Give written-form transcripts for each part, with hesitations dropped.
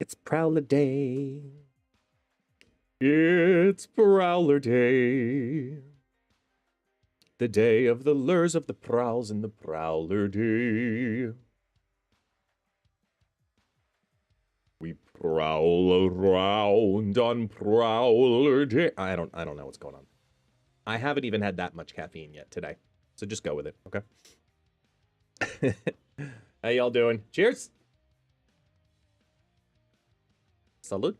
It's Prowler Day. It's Prowler Day. The day of the lures of the prowls in the Prowler Day. We prowl around on Prowler Day. I don't know what's going on. I haven't even had that much caffeine yet today. So just go with it, okay? How y'all doing? Cheers. Salud.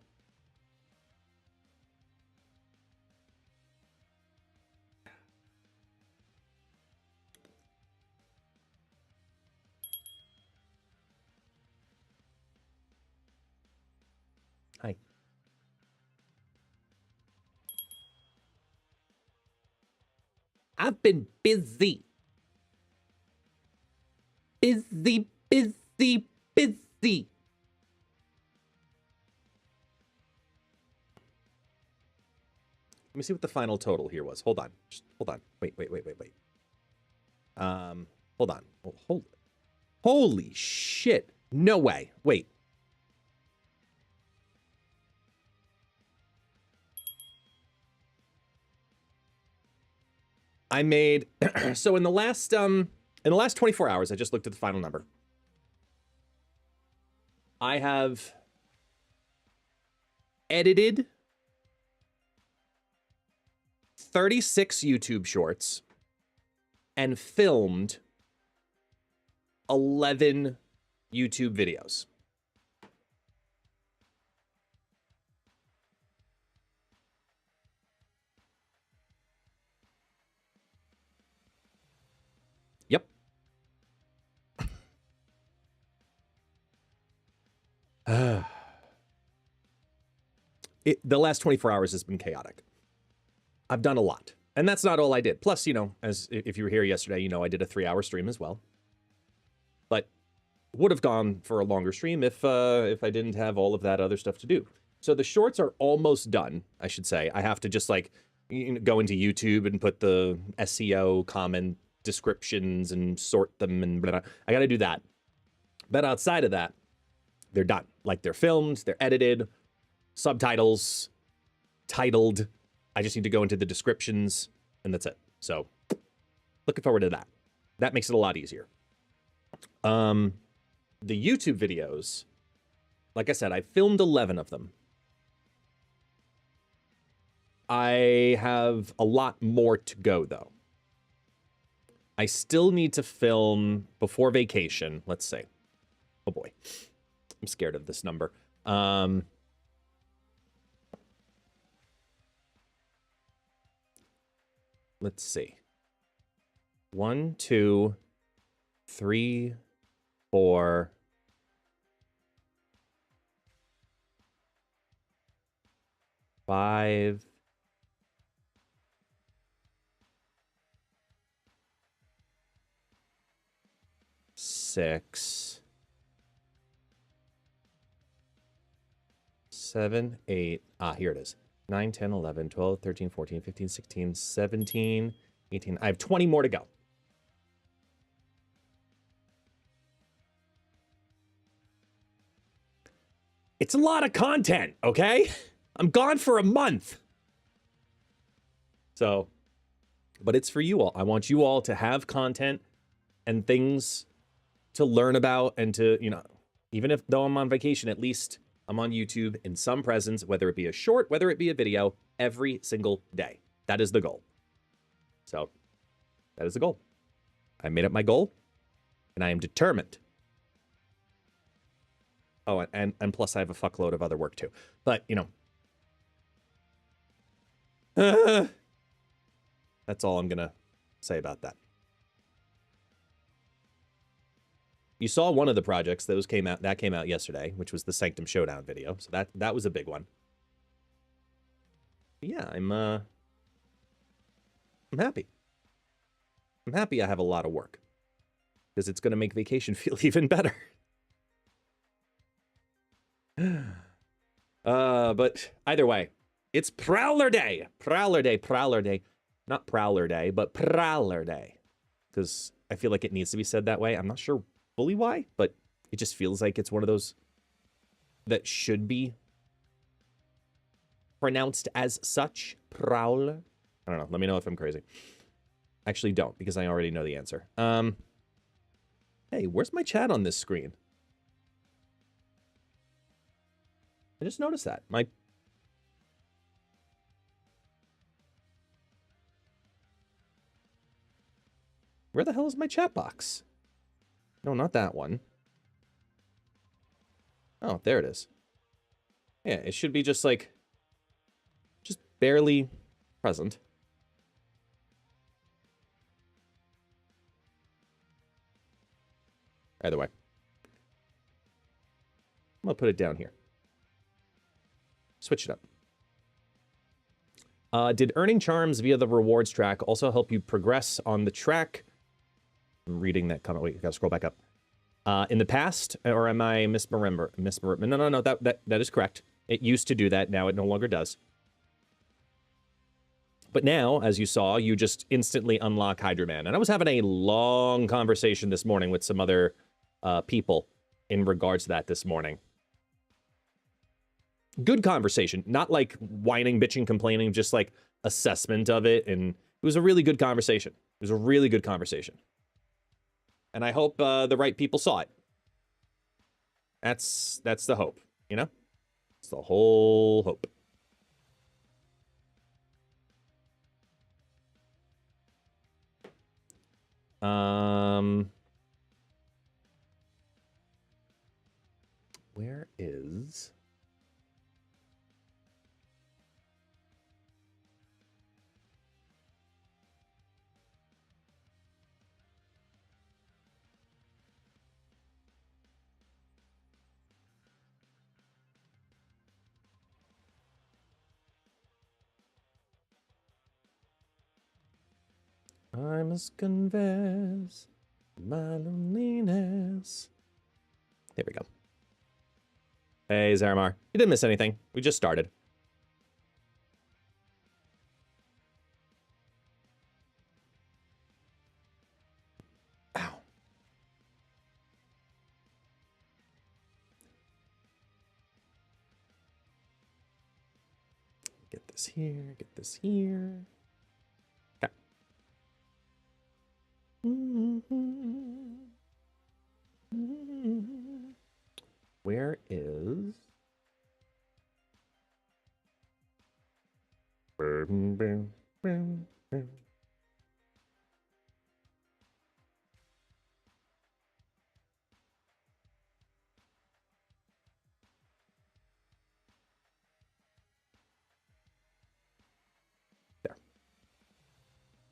Hi. I've been busy. Busy. Let me see what the final total here was. Hold on. Just hold on. Wait. Hold on. Oh, holy shit. No way. Wait. I made so in the last 24 hours, I just looked at the final number. I have edited 36 YouTube shorts and filmed 11 YouTube videos. Yep. The last 24 hours has been chaotic. I've done a lot. And that's not all I did. Plus, you know, as if you were here yesterday, you know, I did a 3-hour stream as well. But would have gone for a longer stream if I didn't have all of that other stuff to do. So the shorts are almost done, I should say. I have to just like go into YouTube and put the SEO comment descriptions and sort them and blah, blah. I got to do that. But outside of that, they're done. Like they're filmed, they're edited, subtitles, titled. I just need to go into the descriptions and that's it. So looking forward to that. That makes it a lot easier. The YouTube videos, like I said, I filmed 11 of them. I have a lot more to go though. I still need to film before vacation. Let's see. Oh boy. I'm scared of this number. Let's see. 1, 2, 3, 4, 5, 6, 7, 8. Ah, here it is. 9, 10, 11, 12, 13, 14, 15, 16, 17, 18. I have 20 more to go. It's a lot of content, okay? I'm gone for a month. So, but it's for you all. I want you all to have content and things to learn about and to, you know, even if though I'm on vacation, at least I'm on YouTube in some presence, whether it be a short, whether it be a video, every single day. That is the goal. So that is the goal. I made up my goal and I am determined. Oh, and plus I have a fuckload of other work too. But, you know, that's all I'm going to say about that. You saw one of the projects that came out yesterday, which was the Sanctum Showdown video. So that was a big one. But yeah, I'm happy. I'm happy I have a lot of work because it's going to make vacation feel even better. But either way, it's Prowler Day. Prowler Day, Prowler Day. Not Prowler Day, but Prowler Day. Because I feel like it needs to be said that way. I'm not sure fully why, but it just feels like it's one of those that should be pronounced as such. Prowler. I don't know. Let me know if I'm crazy. Actually, don't, because I already know the answer. Hey, where's my chat on this screen? I just noticed that. Where the hell is my chat box? No, not that one. Oh, there it is. Yeah, it should be just like... just barely present. Either way. I'm gonna put it down here. Switch it up. Did earning charms via the rewards track also help you progress on the track? I'm reading that comment. Wait, you gotta scroll back up. In the past, or am I misremember? No, that is correct. It used to do that. Now it no longer does. But now, as you saw, you just instantly unlock Hydra Man. And I was having a long conversation this morning with some other people in regards to that this morning. Good conversation. Not like whining, bitching, complaining, just like assessment of it. And it was a really good conversation. It was a really good conversation. And I hope the right people saw it. That's the hope, you know? It's the whole hope. Where is... I must confess my loneliness. There we go. Hey, Zaramar. You didn't miss anything. We just started. Ow. Get this here, get this here. Okay. Where is...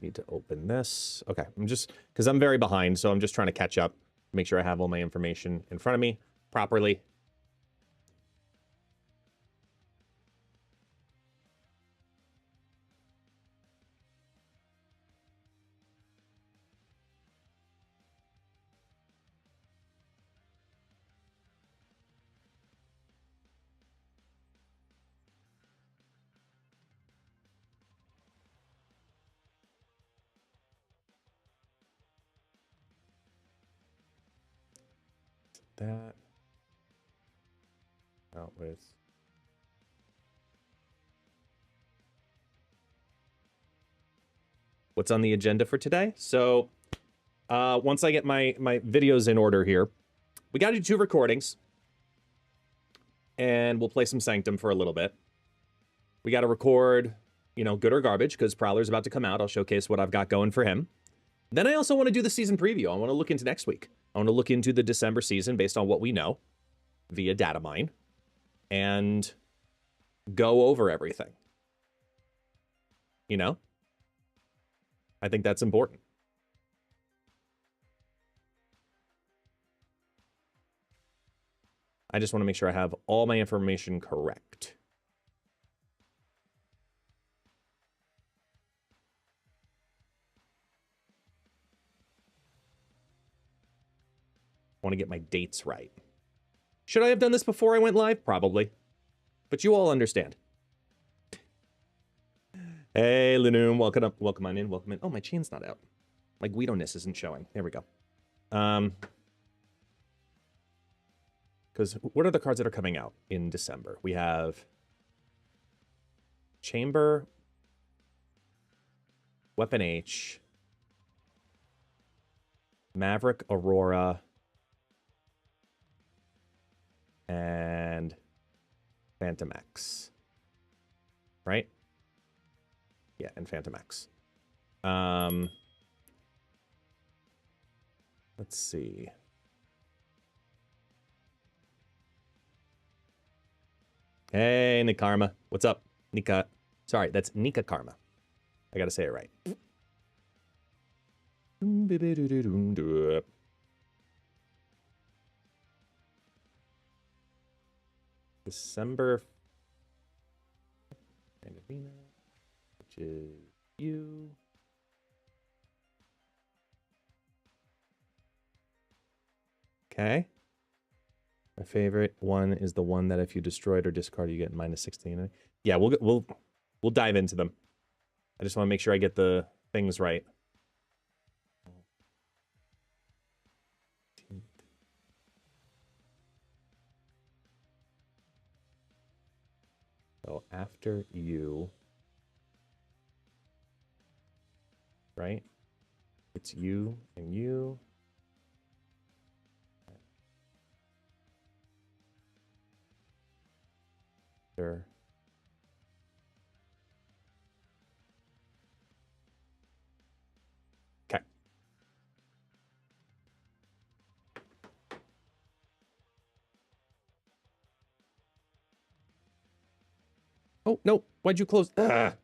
Need to open this. Okay, I'm just, because I'm very behind, so I'm just trying to catch up, make sure I have all my information in front of me properly. That out with what's on the agenda for today. So once I get my videos in order here, we got to do 2 recordings, and we'll play some Sanctum for a little bit. We got to record, you know, good or garbage, because Prowler's about to come out. I'll showcase what I've got going for him. Then I also want to do the season preview. I want to look into next week. I want to look into the December season based on what we know via data mine and go over everything. You know? I think that's important. I just want to make sure I have all my information correct. I want to get my dates right. Should I have done this before I went live? Probably. But you all understand. Hey, Linoom, welcome up. Welcome on in. Welcome in. Oh, my chain's not out. My Guido-ness isn't showing. There we go. Because what are the cards that are coming out in December? We have Chamber, Weapon H, Maverick, Aurora, and Phantom X. Right? Yeah, and Phantom X. Let's see. Hey, Nikarma. What's up? Nika. Sorry, that's Nika Karma. I gotta say it right. December. Which is you. Okay. My favorite one is the one that if you destroy it or discard, you get -16. Yeah, we'll dive into them. I just want to make sure I get the things right. So after you, right? It's you and you. Sure. Okay. Oh, no. Why'd you close? Ugh.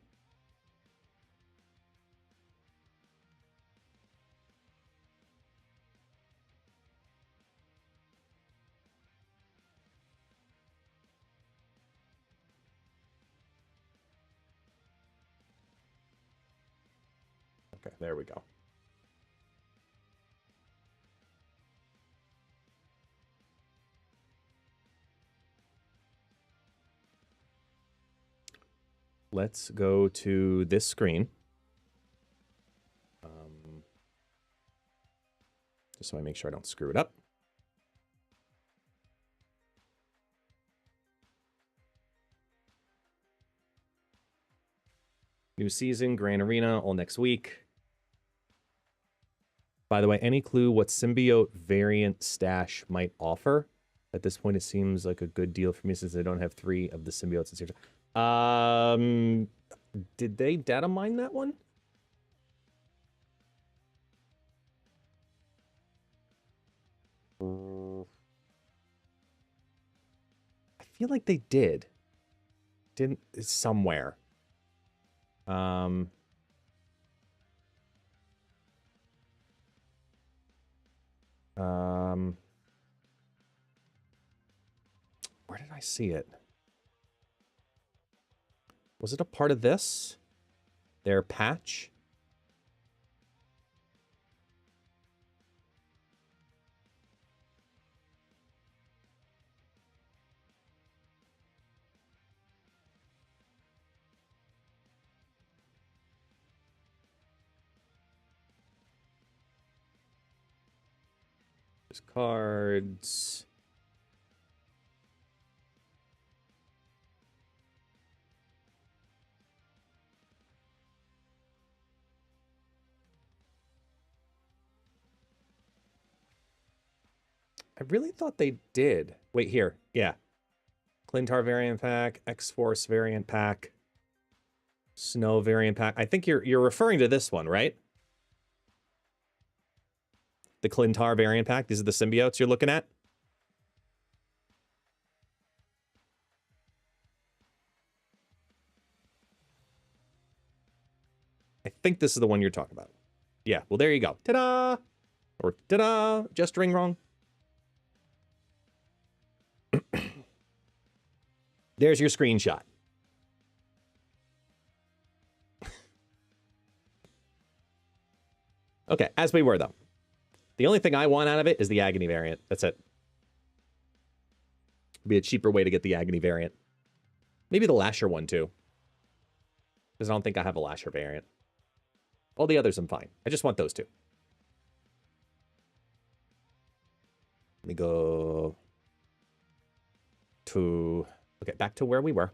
Okay, there we go. Let's go to this screen. Just so I make sure I don't screw it up. New season, Grand Arena, all next week. By the way, any clue what symbiote variant stash might offer? At this point, it seems like a good deal for me since I don't have 3 of the symbiotes this year. Did they data mine that one? I feel like they did. Didn't somewhere. Where did I see it? Was it a part of this? Their patch? There's cards. I really thought they did. Wait, here. Yeah. Clintar variant pack, X-Force variant pack, Snow variant pack. I think you're referring to this one, right? The Clintar variant pack. These are the symbiotes you're looking at. I think this is the one you're talking about. Yeah, well, there you go. Ta-da! Or ta-da! Gesturing wrong. There's your screenshot. Okay, as we were, though. The only thing I want out of it is the Agony variant. That's it. Be a cheaper way to get the Agony variant. Maybe the Lasher one, too. Because I don't think I have a Lasher variant. All the others I'm fine. I just want those two. Let me go to... Okay, back to where we were.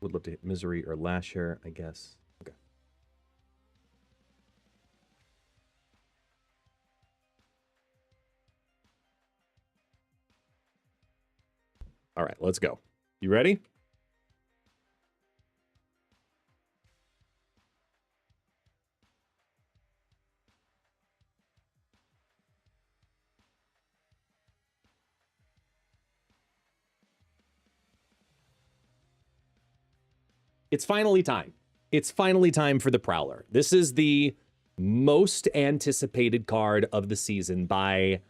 Would love to hit Misery or Lasher, I guess. Okay. All right, let's go. You ready? It's finally time. It's finally time for the Prowler. This is the most anticipated card of the season by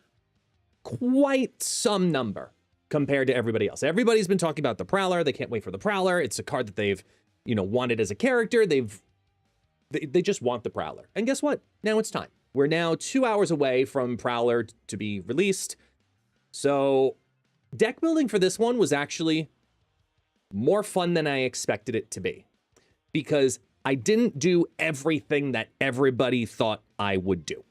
quite some number compared to everybody else. Everybody's been talking about the Prowler. They can't wait for the Prowler. It's a card that they've, you know, wanted as a character. They just want the Prowler. And guess what? Now it's time. We're now 2 hours away from Prowler to be released. So deck building for this one was actually more fun than I expected it to be, because I didn't do everything that everybody thought I would do.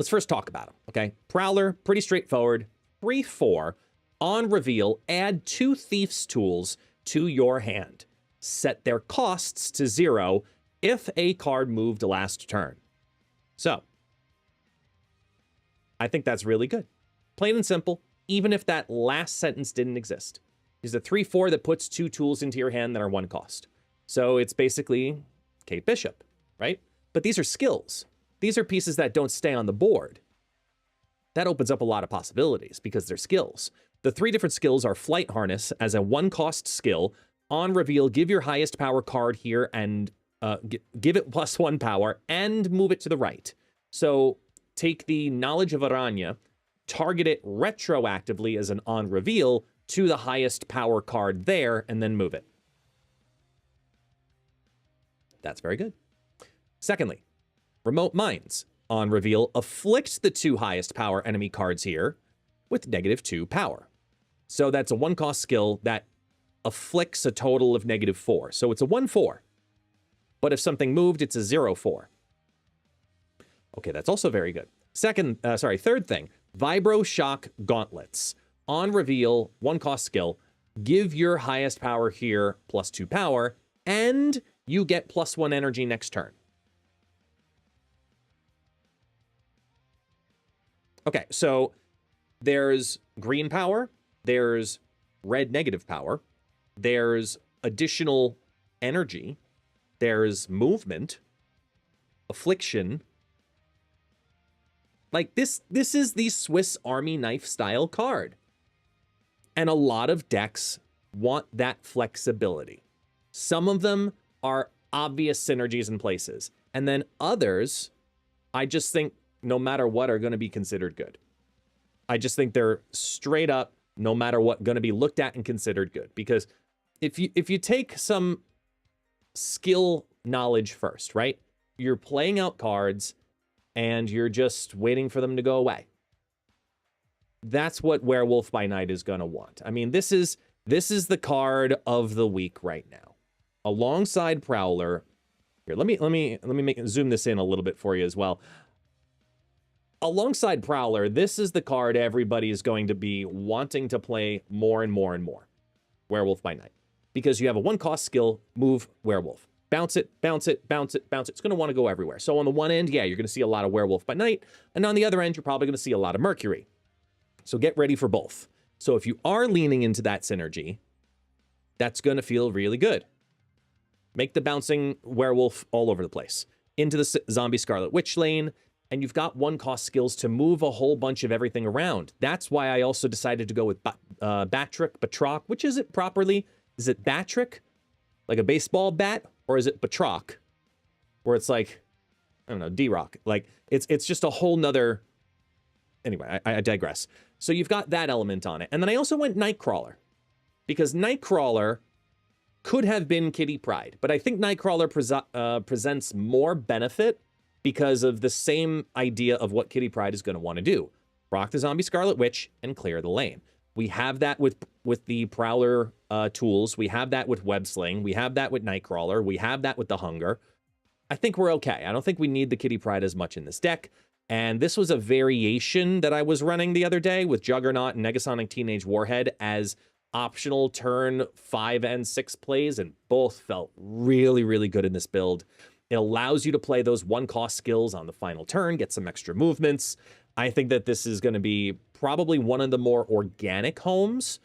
Let's first talk about them, okay? Prowler, pretty straightforward. 3/4, on reveal, add 2 Thief's Tools to your hand. Set their costs to 0 if a card moved last turn. So, I think that's really good. Plain and simple. Even if that last sentence didn't exist. Is a 3/4 that puts 2 tools into your hand that are 1 cost. So it's basically Kate Bishop, right? But these are skills. These are pieces that don't stay on the board. That opens up a lot of possibilities because they're skills. The 3 different skills are Flight Harness as a 1 cost skill. On reveal, give your highest power card here and give it +1 power and move it to the right. So take the Knowledge of Aranya, target it retroactively as an on reveal to the highest power card there, and then move it. That's very good. Secondly, Remote Mines. On reveal, afflict the 2 highest power enemy cards here with -2 power. So that's a 1 cost skill that afflicts a total of -4. So it's a 1/4. But if something moved, it's a 0/4. Okay, that's also very good. Third thing, Vibro Shock Gauntlets. On reveal, 1 cost skill, give your highest power here +2 power, and you get +1 energy next turn. Okay, so there's green power, there's red negative power, there's additional energy, there's movement, affliction. Like, this is the Swiss Army knife style card. And a lot of decks want that flexibility. Some of them are obvious synergies in places. And then others, I just think, no matter what, are going to be considered good. I just think they're straight up, no matter what, going to be looked at and considered good. Because if you take some skill knowledge first, right? You're playing out cards and you're just waiting for them to go away. That's what Werewolf by Night is going to want. I mean, this is the card of the week right now. Alongside Prowler. Here, let me zoom this in a little bit for you as well. Alongside Prowler, this is the card everybody is going to be wanting to play more and more and more. Werewolf by Night. Because you have a 1 cost skill, move Werewolf. Bounce it, bounce it, bounce it, bounce it. It's going to want to go everywhere. So on the one end, yeah, you're going to see a lot of Werewolf by Night. And on the other end, you're probably going to see a lot of Mercury. So get ready for both. So if you are leaning into that synergy, that's going to feel really good. Make the bouncing Werewolf all over the place. Into the Zombie Scarlet Witch lane, and you've got 1 cost skills to move a whole bunch of everything around. That's why I also decided to go with Batroc. Which is it properly? Is it Batroc? Like a baseball bat? Or is it Batroc? Where it's like, I don't know, D-Rock. Like, it's just a whole nother... Anyway, I digress. So you've got that element on it. And then I also went Nightcrawler. Because Nightcrawler could have been Kitty Pryde. But I think Nightcrawler presents more benefit because of the same idea of what Kitty Pryde is going to want to do. Proc the Zombie Scarlet Witch and clear the lane. We have that with the Prowler tools. We have that with Web Sling. We have that with Nightcrawler. We have that with the Hunger. I think we're okay. I don't think we need the Kitty Pryde as much in this deck. And this was a variation that I was running the other day with Juggernaut and Negasonic Teenage Warhead as optional turn 5 and 6 plays, and both felt really, really good in this build. It allows you to play those 1-cost skills on the final turn, get some extra movements. I think that this is going to be probably one of the more organic homes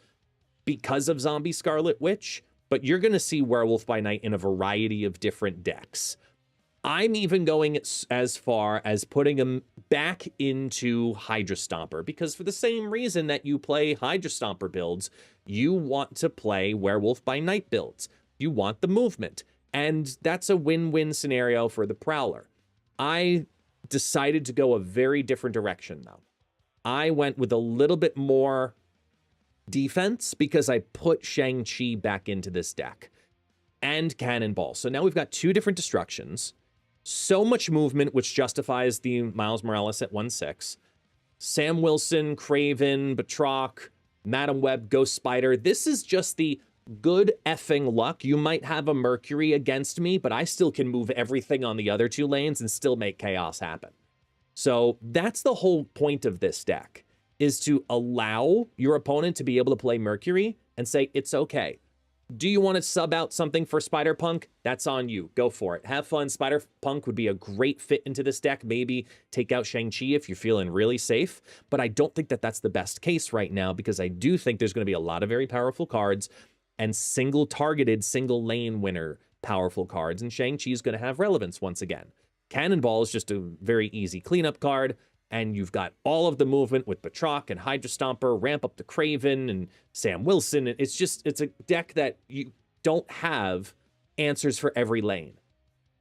because of Zombie Scarlet Witch, but you're going to see Werewolf by Night in a variety of different decks. I'm even going as far as putting him back into Hydra Stomper, because for the same reason that you play Hydra Stomper builds, you want to play Werewolf by Night builds. You want the movement, and that's a win-win scenario for the Prowler. I decided to go a very different direction, though. I went with a little bit more defense because I put Shang-Chi back into this deck and Cannonball. So now we've got 2 different destructions, so much movement, which justifies the Miles Morales at 1/6. Sam Wilson, Kraven, Batroc, Madam Web, Ghost Spider. This is just the good effing luck. You might have a Mercury against me, but I still can move everything on the other 2 lanes and still make chaos happen. So that's the whole point of this deck, is to allow your opponent to be able to play Mercury and say, it's okay. Do you want to sub out something for Spider-Punk? That's on you. Go for it. Have fun. Spider-Punk would be a great fit into this deck. Maybe take out Shang-Chi if you're feeling really safe. But I don't think that that's the best case right now, because I do think there's going to be a lot of very powerful cards and single-targeted, single-lane winner powerful cards. And Shang-Chi is going to have relevance once again. Cannonball is just a very easy cleanup card. And you've got all of the movement with Batroc and Hydra Stomper, ramp up to Kraven and Sam Wilson. It's a deck that you don't have answers for every lane.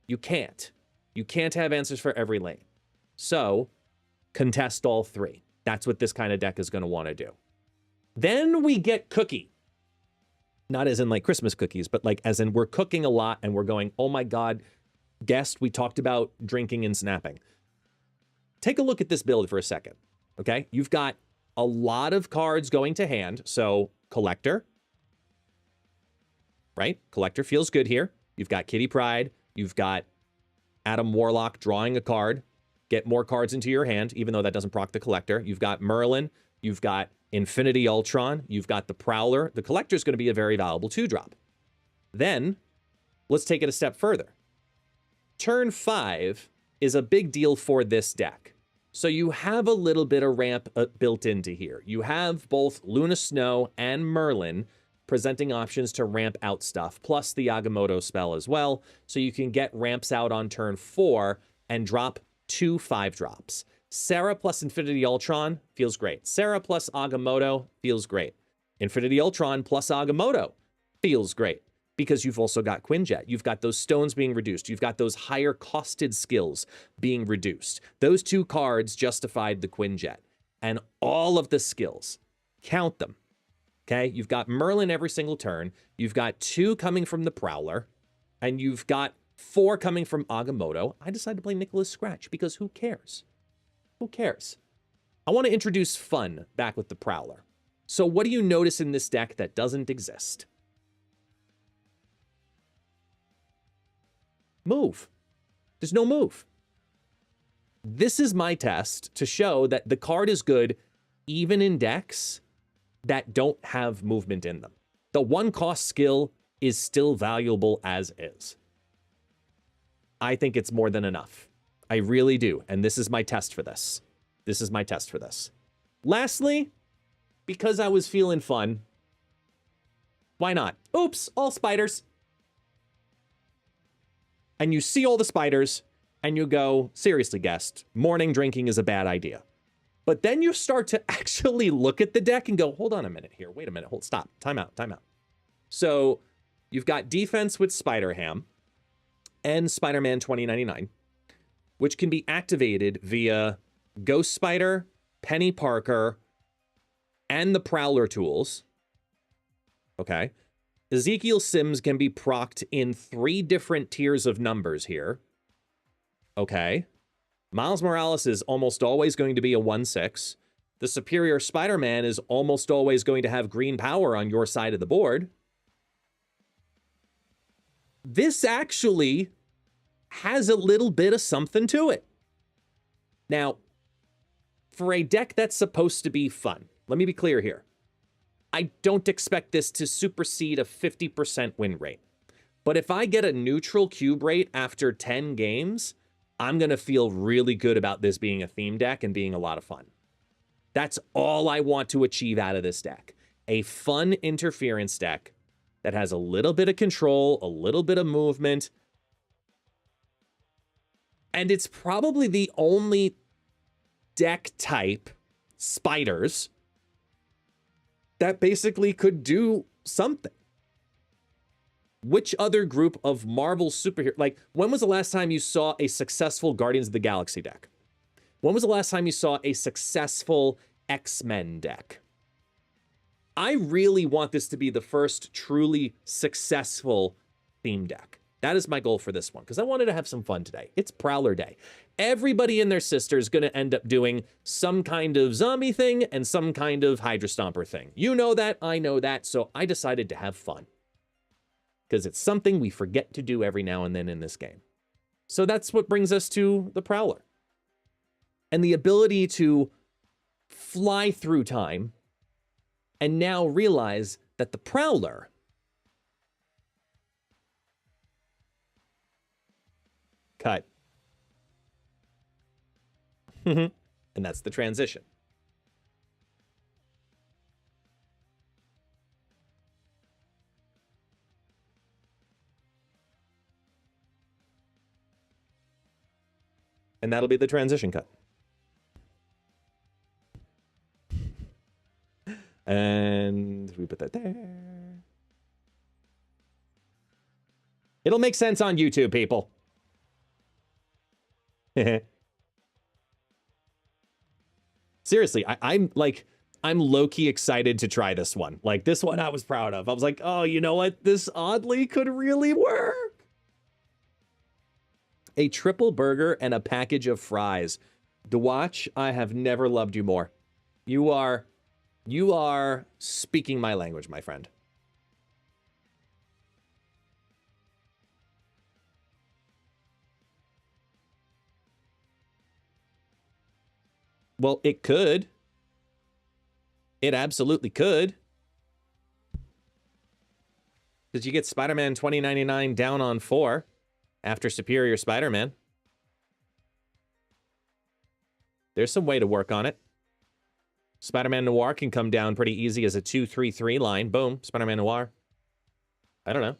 You can't. You can't have answers for every lane. So contest all 3. That's what this kind of deck is going to want to do. Then we get Cookie. Not as in like Christmas cookies, but like as in we're cooking a lot and we're going, oh my God, guest, we talked about drinking and snapping. Take a look at this build for a second, okay? You've got a lot of cards going to hand, so Collector, right? Collector feels good here. You've got Kitty Pryde. You've got Adam Warlock drawing a card. Get more cards into your hand, even though that doesn't proc the Collector. You've got Merlin. You've got Infinity Ultron. You've got the Prowler. The Collector is going to be a very valuable 2-drop. Then, let's take it a step further. Turn 5 is a big deal for this deck. So you have a little bit of ramp built into here. You have both Luna Snow and Merlin presenting options to ramp out stuff, plus the Agamotto spell as well, so you can get ramps out on turn 4 and drop 2 5-drops. Sarah plus Infinity Ultron feels great. Sarah plus Agamotto feels great. Infinity Ultron plus Agamotto feels great, because you've also got Quinjet. You've got those stones being reduced. You've got those higher costed skills being reduced. Those 2 cards justified the Quinjet. And all of the skills, count them, okay? You've got Merlin every single turn. You've got 2 coming from the Prowler. And you've got 4 coming from Agamotto. I decided to play Nicholas Scratch because who cares? Who cares? I want to introduce fun back with the Prowler. So what do you notice in this deck that doesn't exist? Move. There's no move. This is my test to show that the card is good even in decks that don't have movement in them. The 1-cost skill is still valuable as is. I think it's more than enough. I really do. And this is my test for this. This is my test for this. Lastly, because I was feeling fun, why not? Oops, all spiders. And you see all the spiders, and you go, seriously, guest, morning drinking is a bad idea. But then you start to actually look at the deck and go, hold on a minute here. Wait a minute. Hold, stop. Time out. Time out. So you've got defense with Spider-Ham and Spider-Man 2099, which can be activated via Ghost Spider, Penny Parker, and the Prowler tools. Okay. Ezekiel Sims can be procced in 3 different tiers of numbers here. Okay. Miles Morales is almost always going to be a 1/6. The superior Spider-Man is almost always going to have green power on your side of the board. This actually has a little bit of something to it. Now, for a deck that's supposed to be fun, let me be clear here. I don't expect this to supersede a 50% win rate. But if I get a neutral cube rate after 10 games, I'm going to feel really good about this being a theme deck and being a lot of fun. That's all I want to achieve out of this deck. A fun interference deck that has a little bit of control, a little bit of movement. And it's probably the only deck type, spiders, that basically could do something. Which other group of Marvel superheroes, like, when was the last time you saw a successful Guardians of the Galaxy deck? When was the last time you saw a successful X-Men deck? I really want this to be the first truly successful theme deck. That is my goal for this one, because I wanted to have some fun today. It's Prowler Day. Everybody and their sister is going to end up doing some kind of zombie thing and some kind of Hydra Stomper thing. You know that, I know that, so I decided to have fun. Because it's something we forget to do every now and then in this game. So that's what brings us to the Prowler. And the ability to fly through time and now realize that the Prowler cut. And that's the transition. And that'll be the transition cut. And we put that there. It'll make sense on YouTube, people. Seriously, I'm low-key excited to try this one. Like, this one I was proud of. I was like, oh, you know what? This oddly could really work. A triple burger and a package of fries. Dewatch, I have never loved you more. You are speaking my language, my friend. Well, it could. It absolutely could. Because you get Spider-Man 2099 down on 4 after Superior Spider-Man. There's some way to work on it. Spider-Man Noir can come down pretty easy as a 2-3-3 line. Boom, Spider-Man Noir. I don't know.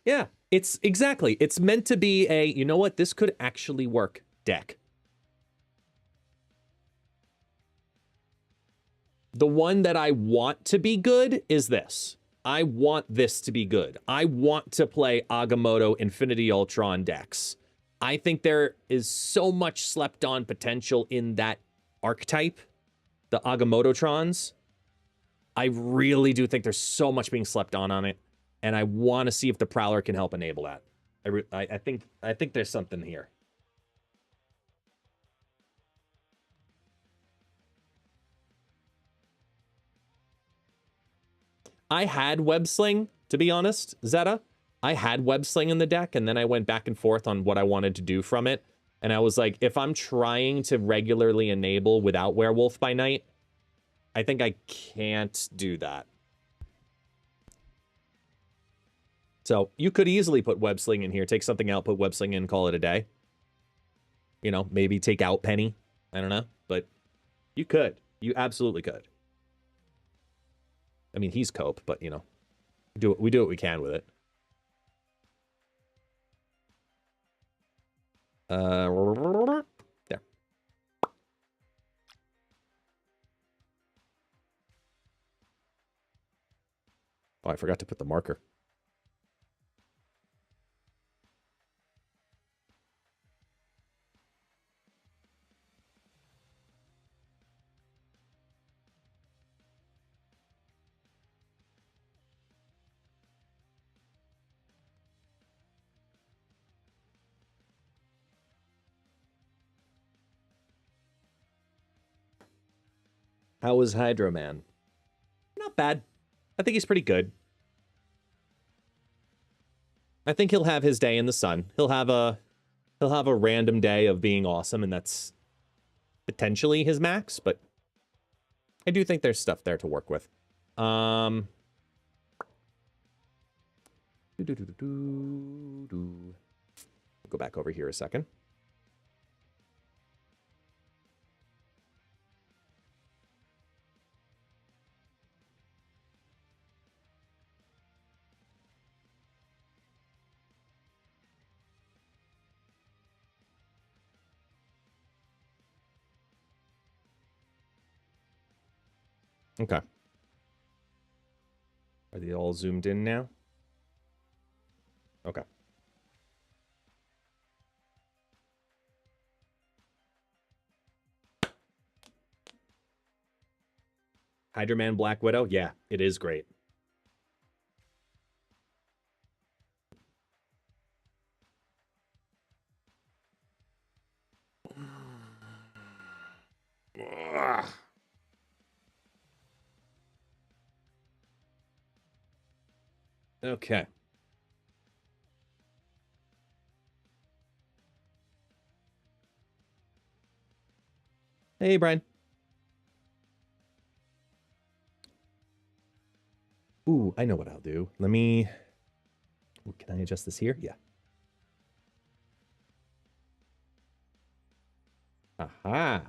Yeah, it's exactly. It's meant to be a, you know what, this could actually work deck. The one that I want to be good is this. I want this to be good. I want to play Agamotto Infinity Ultron decks. I think there is so much slept on potential in that archetype, the Agamottotrons. I really do think there's so much being slept on it, and I want to see if the Prowler can help enable that. I think there's something here. I had Web Sling, to be honest, Zeta. I had Web Sling in the deck, and then I went back and forth on what I wanted to do from it. And I was like, if I'm trying to regularly enable without Werewolf by Night, I think I can't do that. So you could easily put Web Sling in here, take something out, put Web Sling in, call it a day. You know, maybe take out Penny. I don't know, but you could. You absolutely could. I mean, he's Cope, but, you know, we do what we can with it. There. Oh, I forgot to put the marker. How was Hydro Man? Not bad. I think he's pretty good. I think he'll have his day in the sun. He'll have a random day of being awesome, and that's potentially his max, but I do think there's stuff there to work with. Go back over here a second. Okay. Are they all zoomed in now? Okay. Hydro Man Black Widow? Yeah, it is great. Okay. Hey, Brian. Ooh, I know what I'll do. Let me... Ooh, can I adjust this here? Yeah. Aha.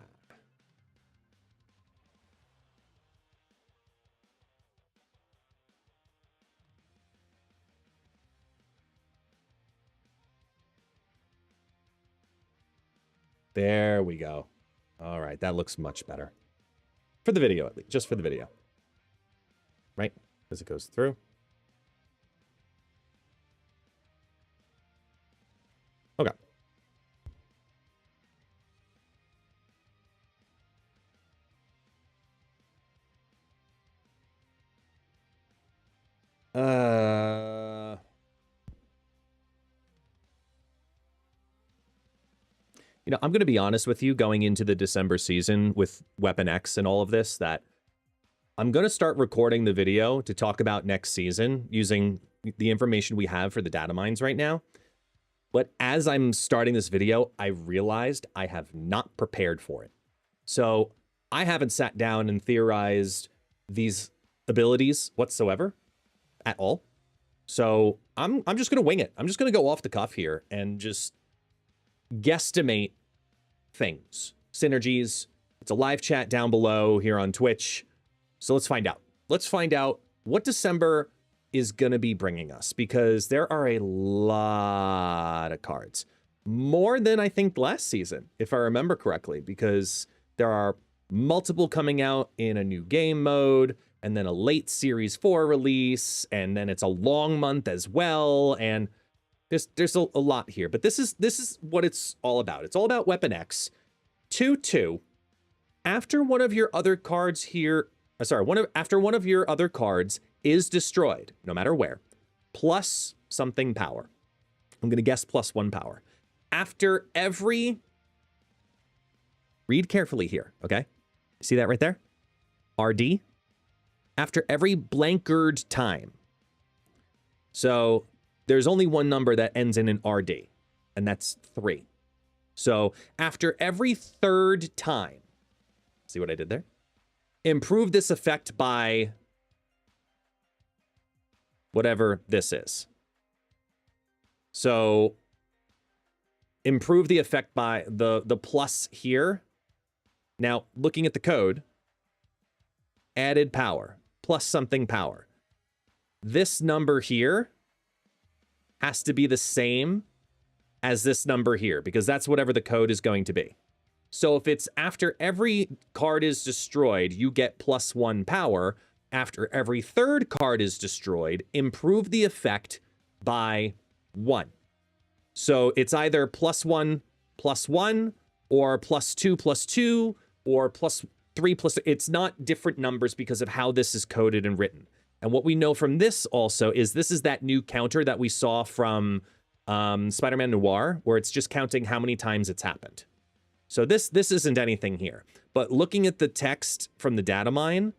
There we go. All right, that looks much better. For the video, at least. Just for the video. Right? As it goes through. Okay. You know, I'm going to be honest with you going into the December season with Weapon X and all of this, that I'm going to start recording the video to talk about next season using the information we have for the data mines right now. But as I'm starting this video, I realized I have not prepared for it. So I haven't sat down and theorized these abilities whatsoever at all. So I'm just going to wing it. I'm just going to go off the cuff here and just guesstimate things, synergies. It's a live chat down below here on Twitch. So let's find out. Let's find out what December is going to be bringing us, because there are a lot of cards. More than I think last season, if I remember correctly, because there are multiple coming out in a new game mode, and then a late Series 4 release, and then it's a long month as well, and there's a lot here. But this is what it's all about. It's all about Weapon X. 2/2. After one of your other cards here, after one of your other cards is destroyed, no matter where, plus something power. I'm going to guess +1 power. After every... Read carefully here, okay? See that right there? RD. After every blankered time. So there's only one number that ends in an RD, and that's 3. So after every third time, see what I did there? Improve this effect by whatever this is. So improve the effect by the plus here. Now, looking at the code, added power, plus something power. This number here has to be the same as this number here, because that's whatever the code is going to be. So if it's after every card is destroyed, you get +1 power. After every third card is destroyed, improve the effect by 1. So it's either +1 +1, or +2 +2, or +3 It's not different numbers because of how this is coded and written. And what we know from this also is this is that new counter that we saw from Spider-Man Noir, where it's just counting how many times it's happened. So this isn't anything here. But looking at the text from the data mine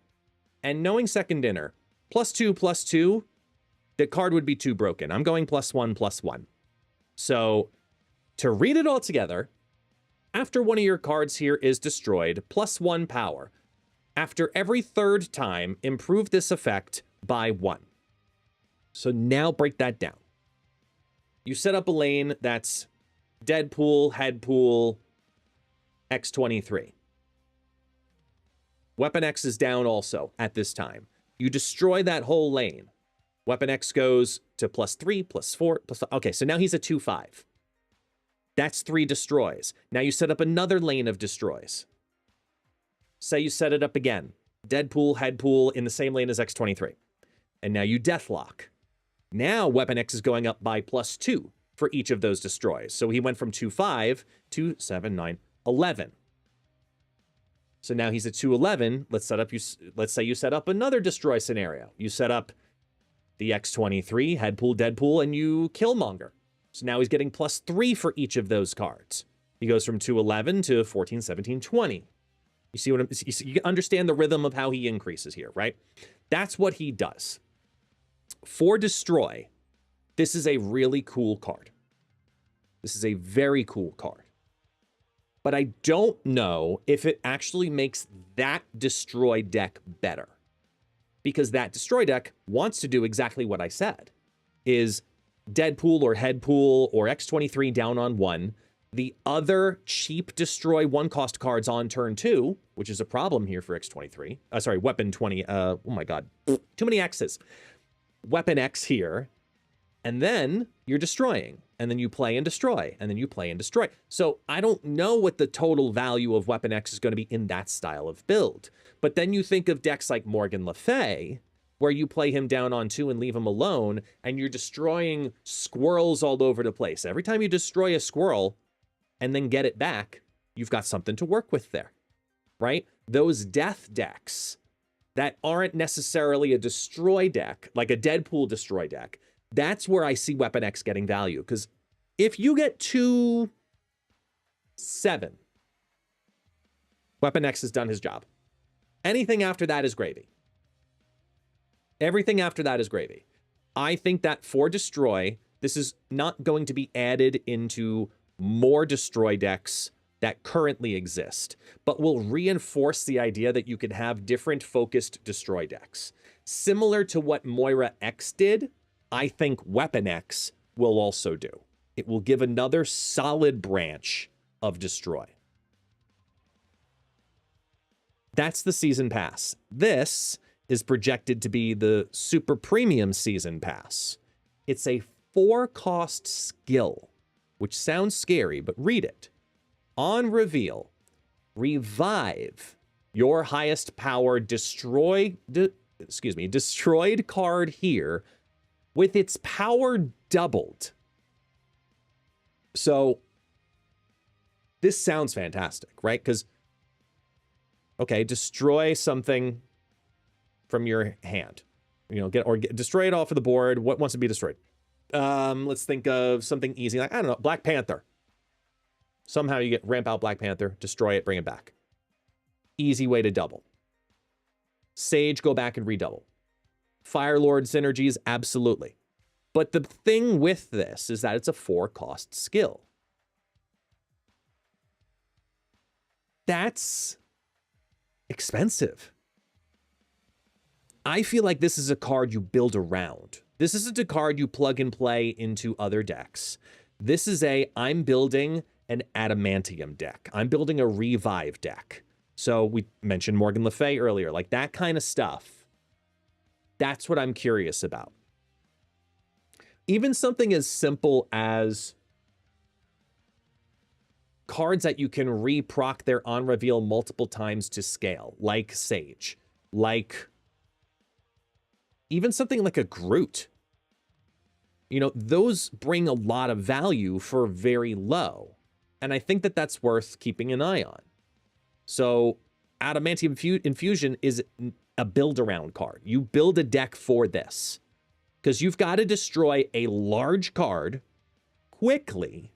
and knowing second dinner, +2/+2, the card would be too broken. I'm going +1/+1. So to read it all together, after one of your cards here is destroyed, +1 power. After every third time, improve this effect by 1. So now break that down. You set up a lane that's Deadpool, Headpool, X23. Weapon X is down also at this time. You destroy that whole lane. Weapon X goes to +3, +4, +5. Okay, so now he's a 2/5. That's 3 destroys. Now you set up another lane of destroys. Say you set it up again. Deadpool, Headpool in the same lane as X23. And now you deathlock. Now Weapon X is going up by +2 for each of those destroys. So he went from 2/5 to 7, 9, 11. So now he's at 211. Let's say you set up another destroy scenario. You set up the X23, Headpool, Deadpool, and you Killmonger. So now he's getting +3 for each of those cards. He goes from 211 to 14, 17, 20. You see what you understand the rhythm of how he increases here, right? That's what he does. For destroy, this is a really cool card. This is a very cool card. But I don't know if it actually makes that destroy deck better. Because that destroy deck wants to do exactly what I said. Is Deadpool or Headpool or X23 down on 1. The other cheap destroy 1-cost cards on turn 2, which is a problem here for X23. Sorry, Weapon 20. Oh my God. Too many X's. Weapon X here. And then you're destroying. And then you play and destroy. And then you play and destroy. So I don't know what the total value of Weapon X is going to be in that style of build. But then you think of decks like Morgan Le Fay, where you play him down on 2 and leave him alone, and you're destroying squirrels all over the place. Every time you destroy a squirrel and then get it back, you've got something to work with there, right? Those death decks that aren't necessarily a destroy deck, like a Deadpool destroy deck, that's where I see Weapon X getting value. Because if you get 2-7, Weapon X has done his job. Anything after that is gravy. Everything after that is gravy. I think that for destroy, this is not going to be added into more destroy decks that currently exist, but will reinforce the idea that you can have different focused destroy decks. Similar to what Moira X did, I think Weapon X will also do. It will give another solid branch of destroy. That's the season pass. This is projected to be the super premium season pass. It's a 4-cost skill, which sounds scary, but read it. On reveal, revive your highest power destroyed card here with its power doubled. So this sounds fantastic, right? Because, okay, destroy something from your hand. You know, destroy it off of the board. What wants to be destroyed? Let's think of something easy, like, I don't know, Black Panther. Somehow you ramp out Black Panther, destroy it, bring it back. Easy way to double. Sage, go back and redouble. Firelord synergies, absolutely. But the thing with this is that it's a 4-cost skill. That's expensive. I feel like this is a card you build around. This isn't a card you plug and play into other decks. This is I'm building an adamantium deck. I'm building a revive deck. So we mentioned Morgan Le Fay earlier, like that kind of stuff. That's what I'm curious about. Even something as simple as cards that you can re-proc their on reveal multiple times to scale, like Sage, like even something like a Groot. You know, those bring a lot of value for very low. And I think that that's worth keeping an eye on. So Adamantium Infusion is a build-around card. You build a deck for this. Because you've got to destroy a large card quickly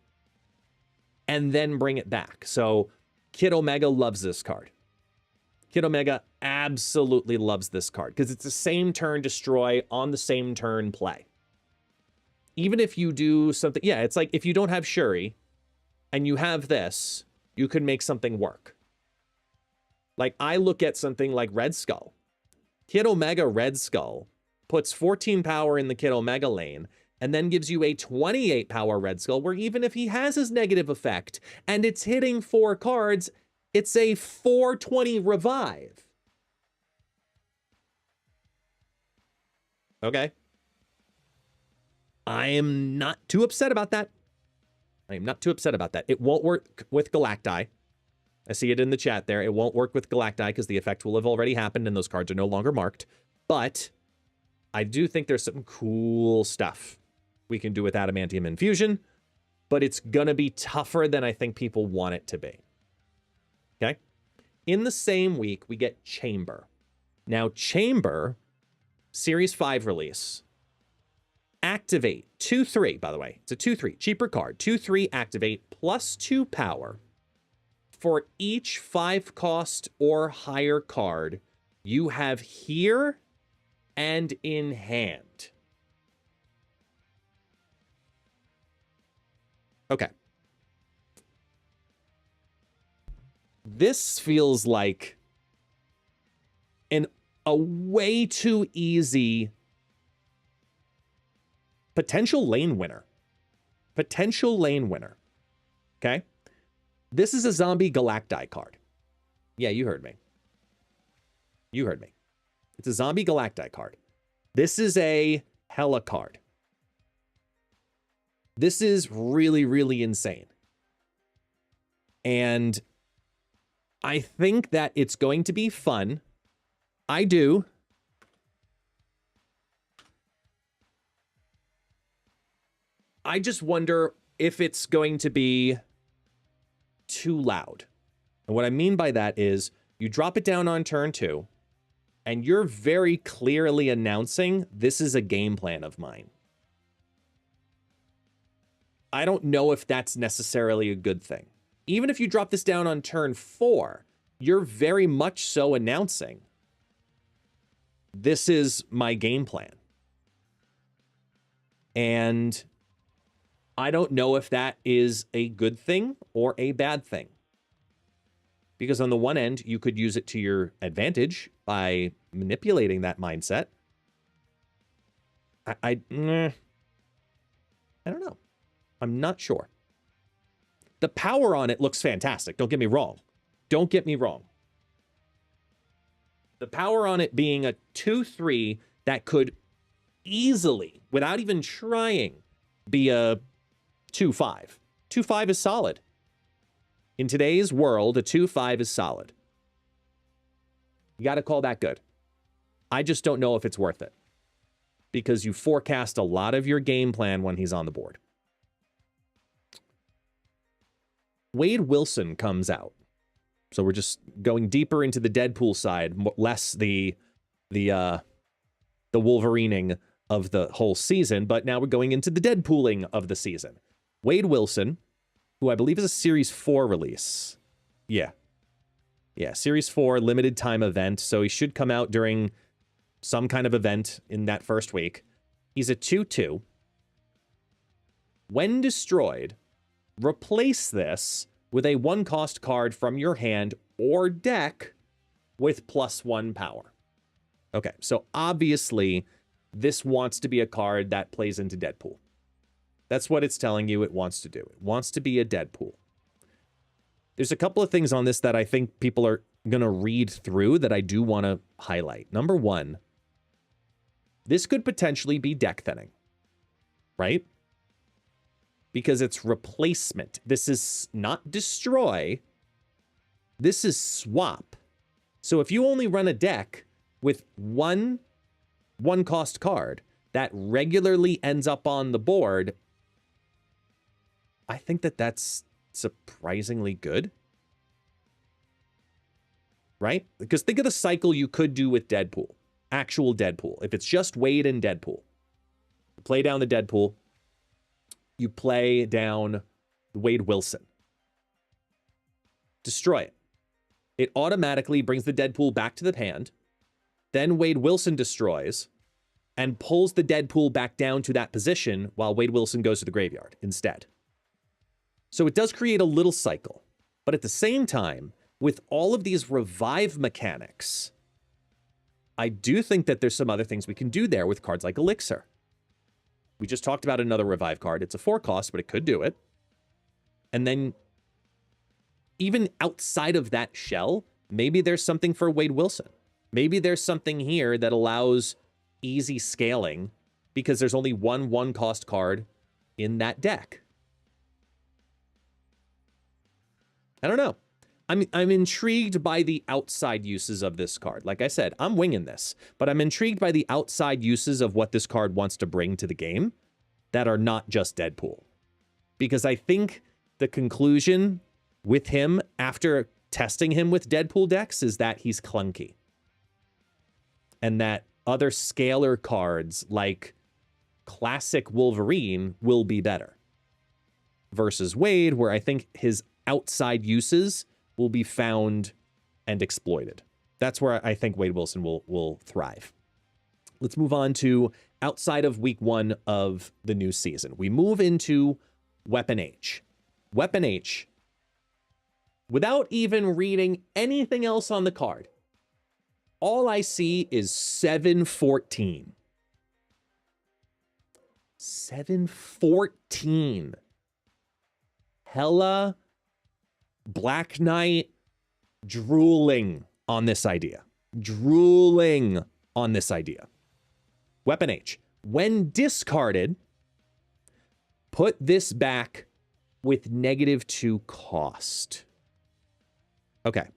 and then bring it back. So Kid Omega loves this card. Kid Omega absolutely loves this card because it's the same turn destroy on the same turn play. Even if you do something, yeah, it's like if you don't have Shuri and you have this, you could make something work. Like I look at something like Red Skull. Kid Omega Red Skull puts 14 power in the Kid Omega lane and then gives you a 28 power Red Skull where even if he has his negative effect and it's hitting 4 cards, it's a 420 revive. Okay. I am not too upset about that. I am not too upset about that. It won't work with Galacti. I see it in the chat there. It won't work with Galacti because the effect will have already happened and those cards are no longer marked. But I do think there's some cool stuff we can do with Adamantium Infusion, but it's going to be tougher than I think people want it to be. Okay? In the same week, we get Chamber. Now, Chamber, Series 5 release. Activate 2/3, by the way. It's a 2/3, cheaper card. 2/3 activate plus 2 power. For each 5 cost or higher card you have here and in hand. Okay. This feels like a way too easy potential lane winner. Potential lane winner. Okay? This is a zombie Galacti card. Yeah, you heard me. You heard me. It's a zombie Galacti card. This is a Hela card. This is really, really insane. And I think that it's going to be fun. I do. I just wonder if it's going to be too loud. And what I mean by that is you drop it down on turn 2 and you're very clearly announcing this is a game plan of mine. I don't know if that's necessarily a good thing. Even if you drop this down on turn 4, you're very much so announcing this is my game plan. And I don't know if that is a good thing or a bad thing. Because on the one end, you could use it to your advantage by manipulating that mindset. I don't know. I'm not sure. The power on it looks fantastic. Don't get me wrong. Don't get me wrong. The power on it being a 2/3 that could easily, without even trying, be a 2/5. 2/5 is solid. In today's world, a 2/5 is solid. You got to call that good. I just don't know if it's worth it. Because you forecast a lot of your game plan when he's on the board. Wade Wilson comes out. So we're just going deeper into the Deadpool side, less the Wolverining of the whole season, but now we're going into the Deadpooling of the season. Wade Wilson, who I believe is a Series 4 release. Yeah, Series 4 limited time event, so he should come out during some kind of event in that first week. He's a 2/2. When destroyed, replace this with a 1-cost card from your hand or deck with +1 power. Okay, so obviously this wants to be a card that plays into Deadpool. That's what it's telling you it wants to do. It wants to be a Deadpool. There's a couple of things on this that I think people are going to read through that I do want to highlight. Number one, this could potentially be deck thinning, right? Because it's replacement. This is not destroy. This is swap. So if you only run a deck with one cost card that regularly ends up on the board, I think that that's surprisingly good. Right? Because think of the cycle you could do with Deadpool. Actual Deadpool. If it's just Wade and Deadpool. Play down the Deadpool. You play down Wade Wilson. Destroy it. it automatically brings the Deadpool back to the hand. Then Wade Wilson destroys and pulls the Deadpool back down to that position while Wade Wilson goes to the graveyard instead. So it does create a little cycle. But at the same time, with all of these revive mechanics, I do think that there's some other things we can do there with cards like Elixir. We just talked about another revive card. It's a 4 cost, but it could do it. And then even outside of that shell, maybe there's something for Wade Wilson. Maybe there's something here that allows easy scaling because there's only one 1-cost card in that deck. I don't know. I'm intrigued by the outside uses of this card. Like I said, I'm winging this, but I'm intrigued by the outside uses of what this card wants to bring to the game that are not just Deadpool. Because I think the conclusion with him after testing him with Deadpool decks is that he's clunky. And that other scalar cards like classic Wolverine will be better. Versus Wade, where I think his outside uses will be found and exploited. That's where I think Wade Wilson will thrive. Let's move on to outside of week 1 of the new season. We move into Weapon H. Weapon H, without even reading anything else on the card, all I see is 714. 714. Hella Black Knight drooling on this idea. Drooling on this idea. Weapon H. When discarded, put this back with -2 cost. Okay.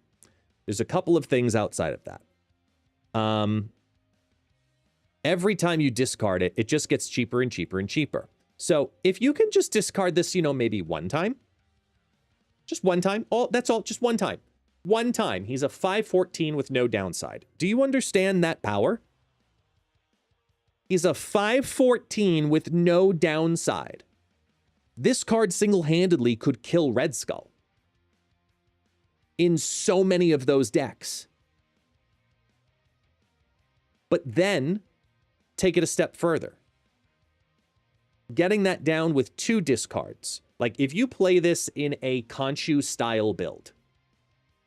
There's a couple of things outside of that. Every time you discard it, it just gets cheaper and cheaper and cheaper. So if you can just discard this, maybe one time, just one time. That's all. Just one time. One time. He's a 5/14 with no downside. Do you understand that power? He's a 5/14 with no downside. This card single-handedly could kill Red Skull in so many of those decks. But then take it a step further. Getting that down with 2 discards. Like, if you play this in a Khonshu style build,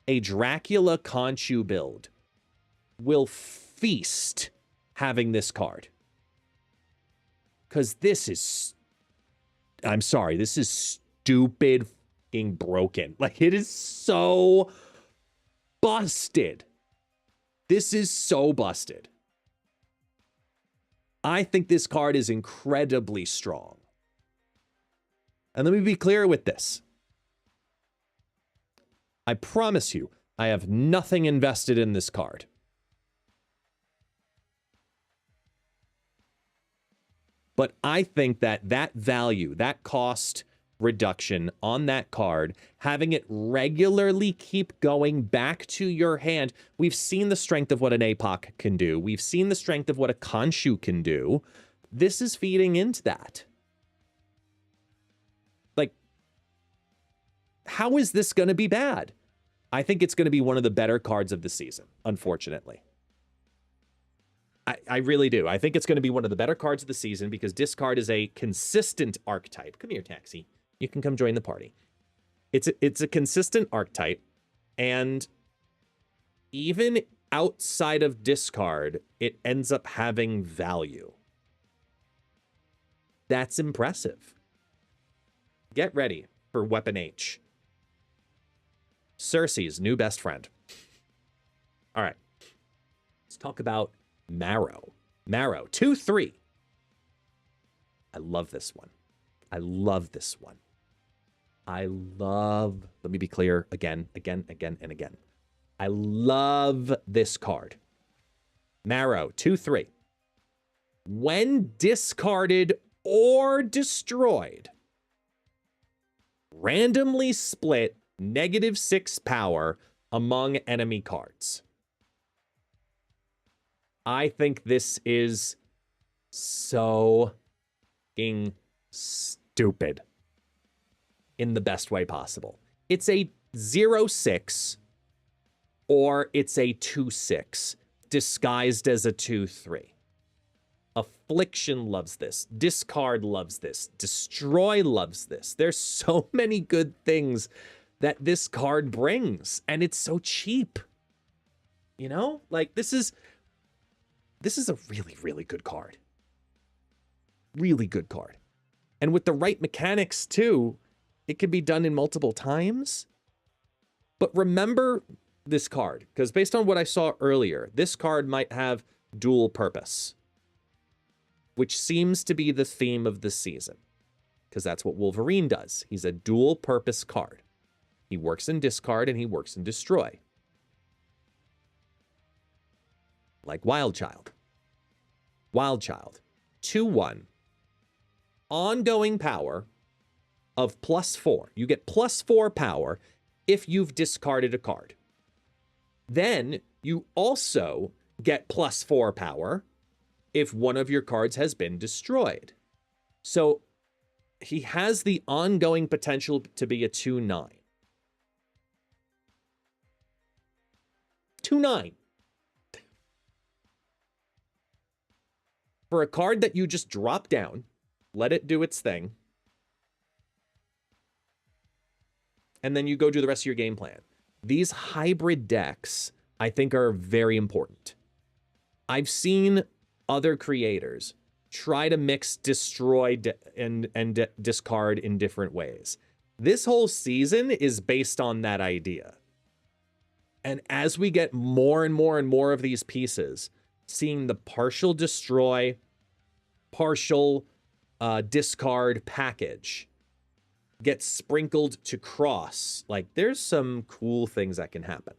a Dracula Khonshu build will feast having this card. Because this is, I'm sorry, this is stupid fucking broken. Like, it is so busted. This is so busted. I think this card is incredibly strong. And let me be clear with this. I promise you, I have nothing invested in this card. But I think that value, that cost reduction on that card, having it regularly keep going back to your hand. We've seen the strength of what an APOC can do. We've seen the strength of what a Khonshu can do. This is feeding into that. Like, how is this going to be bad? I think it's going to be one of the better cards of the season, unfortunately. I really do. I think it's going to be one of the better cards of the season because discard is a consistent archetype. Come here, Taxi. You can come join the party. It's a consistent archetype, and even outside of discard, it ends up having value. That's impressive. Get ready for Weapon H. Cersei's new best friend. All right. Let's talk about Marrow. Marrow, 2/3. I love this one. I love this one. Let me be clear again, and again. I love this card. Marrow, 2/3. When discarded or destroyed, randomly split -6 power among enemy cards. I think this is so fucking stupid in the best way possible. It's a 0/6 or it's a 2/6 disguised as a 2/3. Affliction loves this. Discard loves this. Destroy loves this. There's so many good things that this card brings, and it's so cheap. You know, like this is a really, really good card. Really good card. And with the right mechanics too, it can be done in multiple times. But remember this card, because based on what I saw earlier, this card might have dual purpose, which seems to be the theme of the season, because that's what Wolverine does. He's a dual purpose card. He works in discard and he works in destroy. Like Wild Child. Wild Child. 2/1. Ongoing power of +4. You get +4 power if you've discarded a card. Then you also get +4 power if one of your cards has been destroyed. So he has the ongoing potential to be a 2/9. 2/9. For a card that you just drop down, let it do its thing, and then you go do the rest of your game plan. These hybrid decks, I think, are very important. I've seen other creators try to mix destroy and discard in different ways. This whole season is based on that idea. And as we get more and more and more of these pieces, seeing the partial destroy, partial discard package get sprinkled to cross, like there's some cool things that can happen.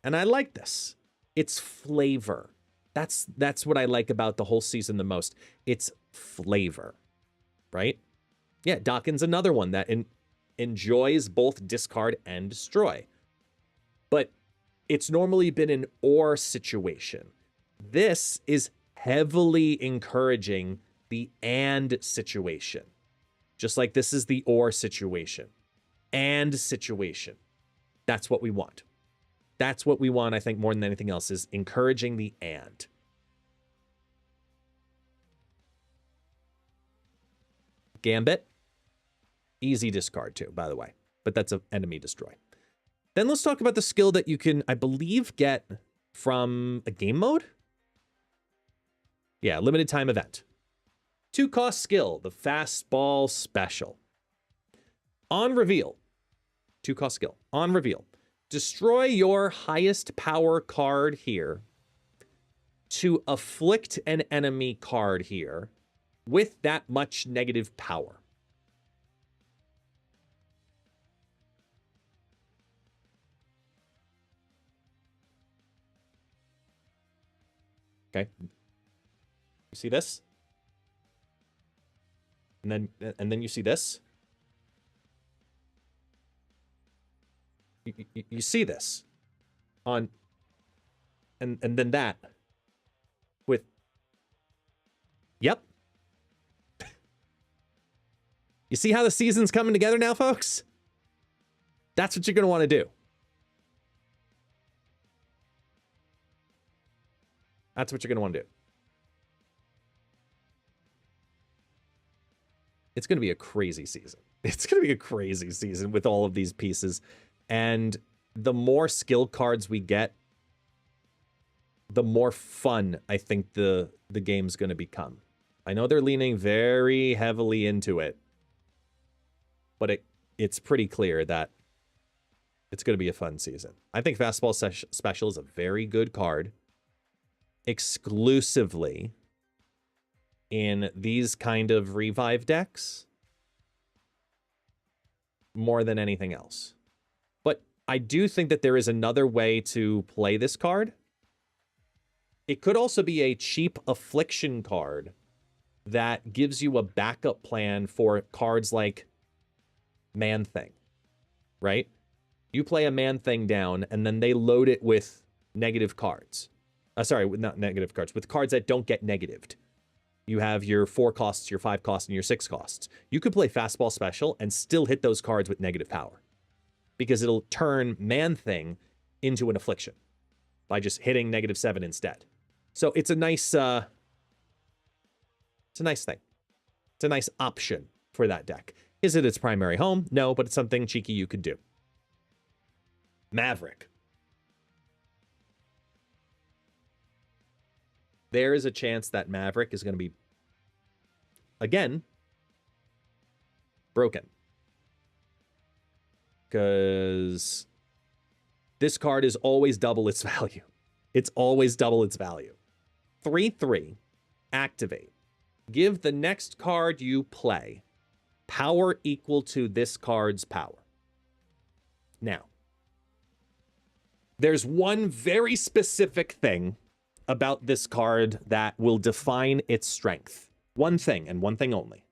And I like this. It's flavor. That's what I like about the whole season the most. It's flavor, right? Yeah, Dawkins, another one that enjoys both discard and destroy. But it's normally been an or situation. This is heavily encouraging the and situation. Just like this is the or situation. And situation. That's what we want. That's what we want, I think, more than anything else, is encouraging the and. Gambit. Easy discard too, by the way. But that's an enemy destroy. Then let's talk about the skill that you can, I believe, get from a game mode? Yeah, limited time event. 2-cost skill, the fastball special. On reveal. 2-cost skill. On reveal. Destroy your highest power card here to afflict an enemy card here with that much negative power. Okay. You see this? And then you see this? You see this on, and then that with, yep. You see how the season's coming together now, folks? That's what you're going to want to do. That's what you're going to want to do. It's going to be a crazy season. It's going to be a crazy season with all of these pieces. And the more skill cards we get, the more fun I think the game's going to become. I know they're leaning very heavily into it, but it's pretty clear that it's going to be a fun season. I think Fastball Special is a very good card, exclusively in these kind of revive decks more than anything else. But I do think that there is another way to play this card. It could also be a cheap affliction card that gives you a backup plan for cards like Man-Thing, right? You play a Man-Thing down, and then they load it with negative cards. Sorry, not negative cards, with cards that don't get negatived. You have your 4 costs, your 5 costs, and your 6 costs. You could play Fastball Special and still hit those cards with negative power, because it'll turn Man-Thing into an affliction by just hitting -7 instead. So it's a nice thing. It's a nice option for that deck. Is it its primary home? No, but it's something cheeky you could do. Maverick. There is a chance that Maverick is going to be, again, broken. Because this card is always double its value. It's always double its value. 3/3, activate. Give the next card you play power equal to this card's power. Now, there's one very specific thing about this card that will define its strength. One thing, and one thing only.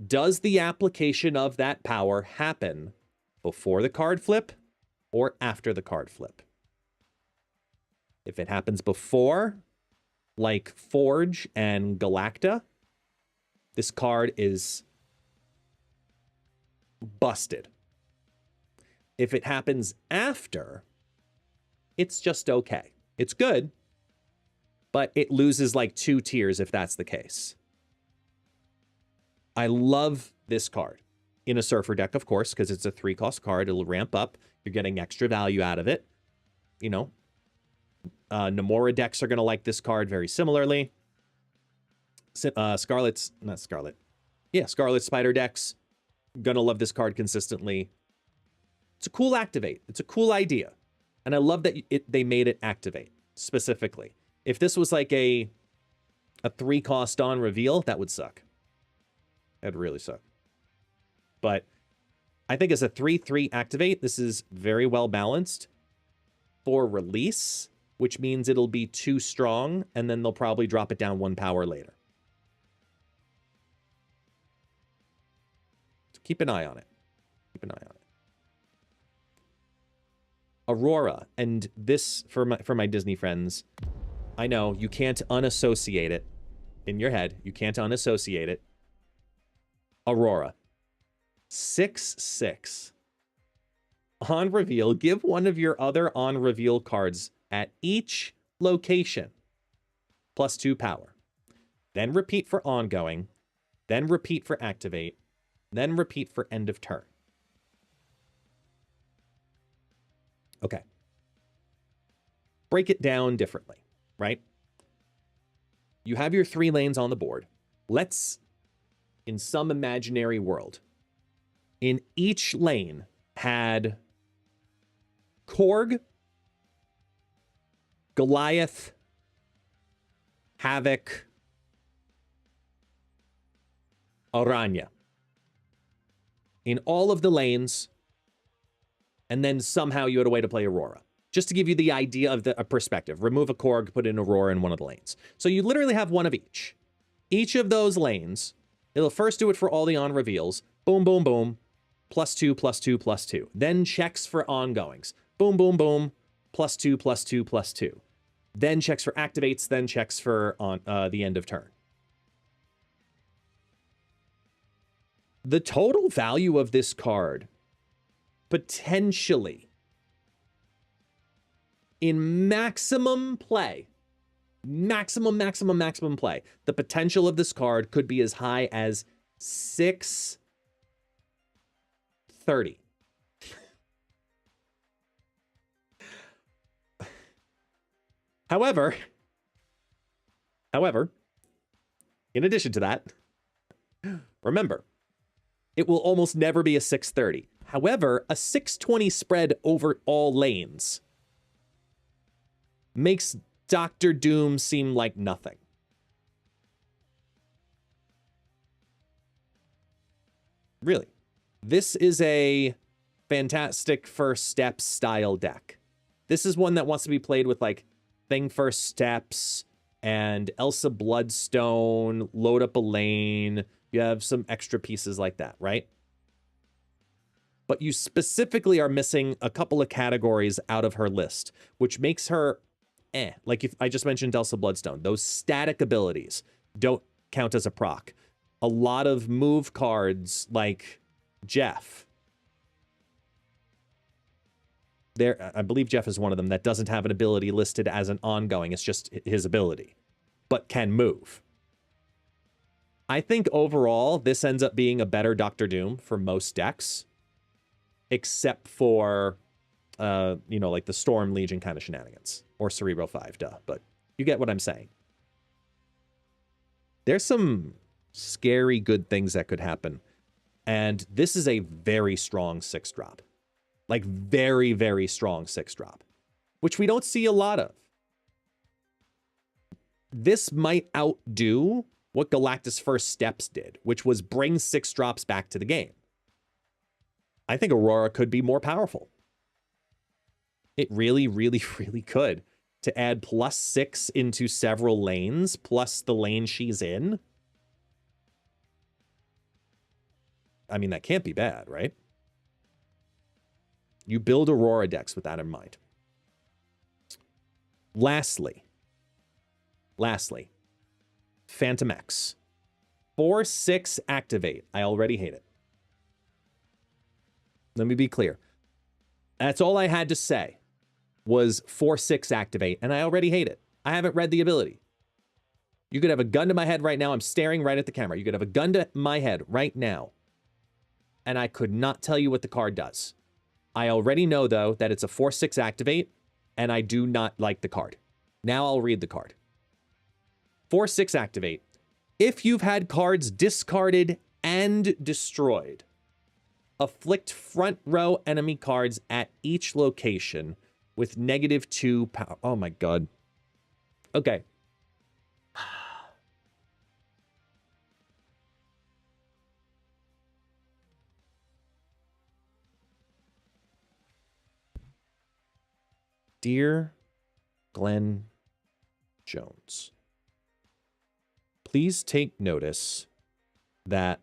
Does the application of that power happen before the card flip or after the card flip? If it happens before, like Forge and Galacta, this card is busted. If it happens after, it's just okay. It's good, but it loses like 2 tiers if that's the case. I love this card. In a Surfer deck, of course, because it's a 3-cost card. It'll ramp up. You're getting extra value out of it. You know, Namora decks are going to like this card very similarly. Scarlet Spider decks, going to love this card consistently. It's a cool activate. It's a cool idea. And I love that they made it activate, specifically. If this was like a 3-cost on reveal, that would suck. That'd really suck. But I think as a 3/3 activate, this is very well balanced for release, which means it'll be too strong, and then they'll probably drop it down 1 power later. So keep an eye on it. Keep an eye on it. Aurora, and this, for my Disney friends, I know you can't unassociate it in your head. You can't unassociate it. Aurora. 6/6. On reveal, give one of your other on reveal cards at each location +2 power. Then repeat for ongoing. Then repeat for activate. Then repeat for end of turn. Okay. Break it down differently, right? You have your 3 lanes on the board. Let's, in some imaginary world, in each lane had Korg, Goliath, Havoc, Aranya. In all of the lanes, and then somehow you had a way to play Aurora. Just to give you the idea of a perspective. Remove a Korg, put in Aurora in one of the lanes. So you literally have one of each. Each of those lanes, it'll first do it for all the on reveals. Boom, boom, boom. +2, +2, +2. Then checks for ongoings. Boom, boom, boom. +2, +2, +2. Then checks for activates, then checks for on the end of turn. The total value of this card, potentially, in maximum play, maximum play, the potential of this card could be as high as 630. However, in addition to that, remember, it will almost never be a 630. However, a 620 spread over all lanes makes Dr. Doom seem like nothing. Really. This is a fantastic first step style deck. This is one that wants to be played with like Thing First Steps and Elsa Bloodstone, load up a lane. You have some extra pieces like that, right? But you specifically are missing a couple of categories out of her list, which makes her Like if I just mentioned Elsa Bloodstone, those static abilities don't count as a proc. A lot of move cards like Jeff there, I believe Jeff is one of them, that doesn't have an ability listed as an ongoing. It's just his ability, but can move. I think overall, this ends up being a better Doctor Doom for most decks, except for, you know, like the Storm Legion kind of shenanigans, or Cerebro 5, duh, but you get what I'm saying. There's some scary good things that could happen, and this is a very strong 6-drop. Like, very, very strong 6-drop, which we don't see a lot of. This might outdo what Galactus First Steps did, which was bring 6-drops back to the game. I think Aurora could be more powerful. It really, really, really could. To add +6 into several lanes, plus the lane she's in. I mean, that can't be bad, right? You build Aurora decks with that in mind. Lastly, Phantom X. 4/6 activate. I already hate it. Let me be clear. That's all I had to say was 4/6 activate, and I already hate it. I haven't read the ability. You could have a gun to my head right now. I'm staring right at the camera. You could have a gun to my head right now, and I could not tell you what the card does. I already know, though, that it's a 4/6 activate, and I do not like the card. Now I'll read the card. 4/6 activate. If you've had cards discarded and destroyed, afflict front row enemy cards at each location with -2 power. Oh my god. Okay. Dear Glenn Jones, please take notice that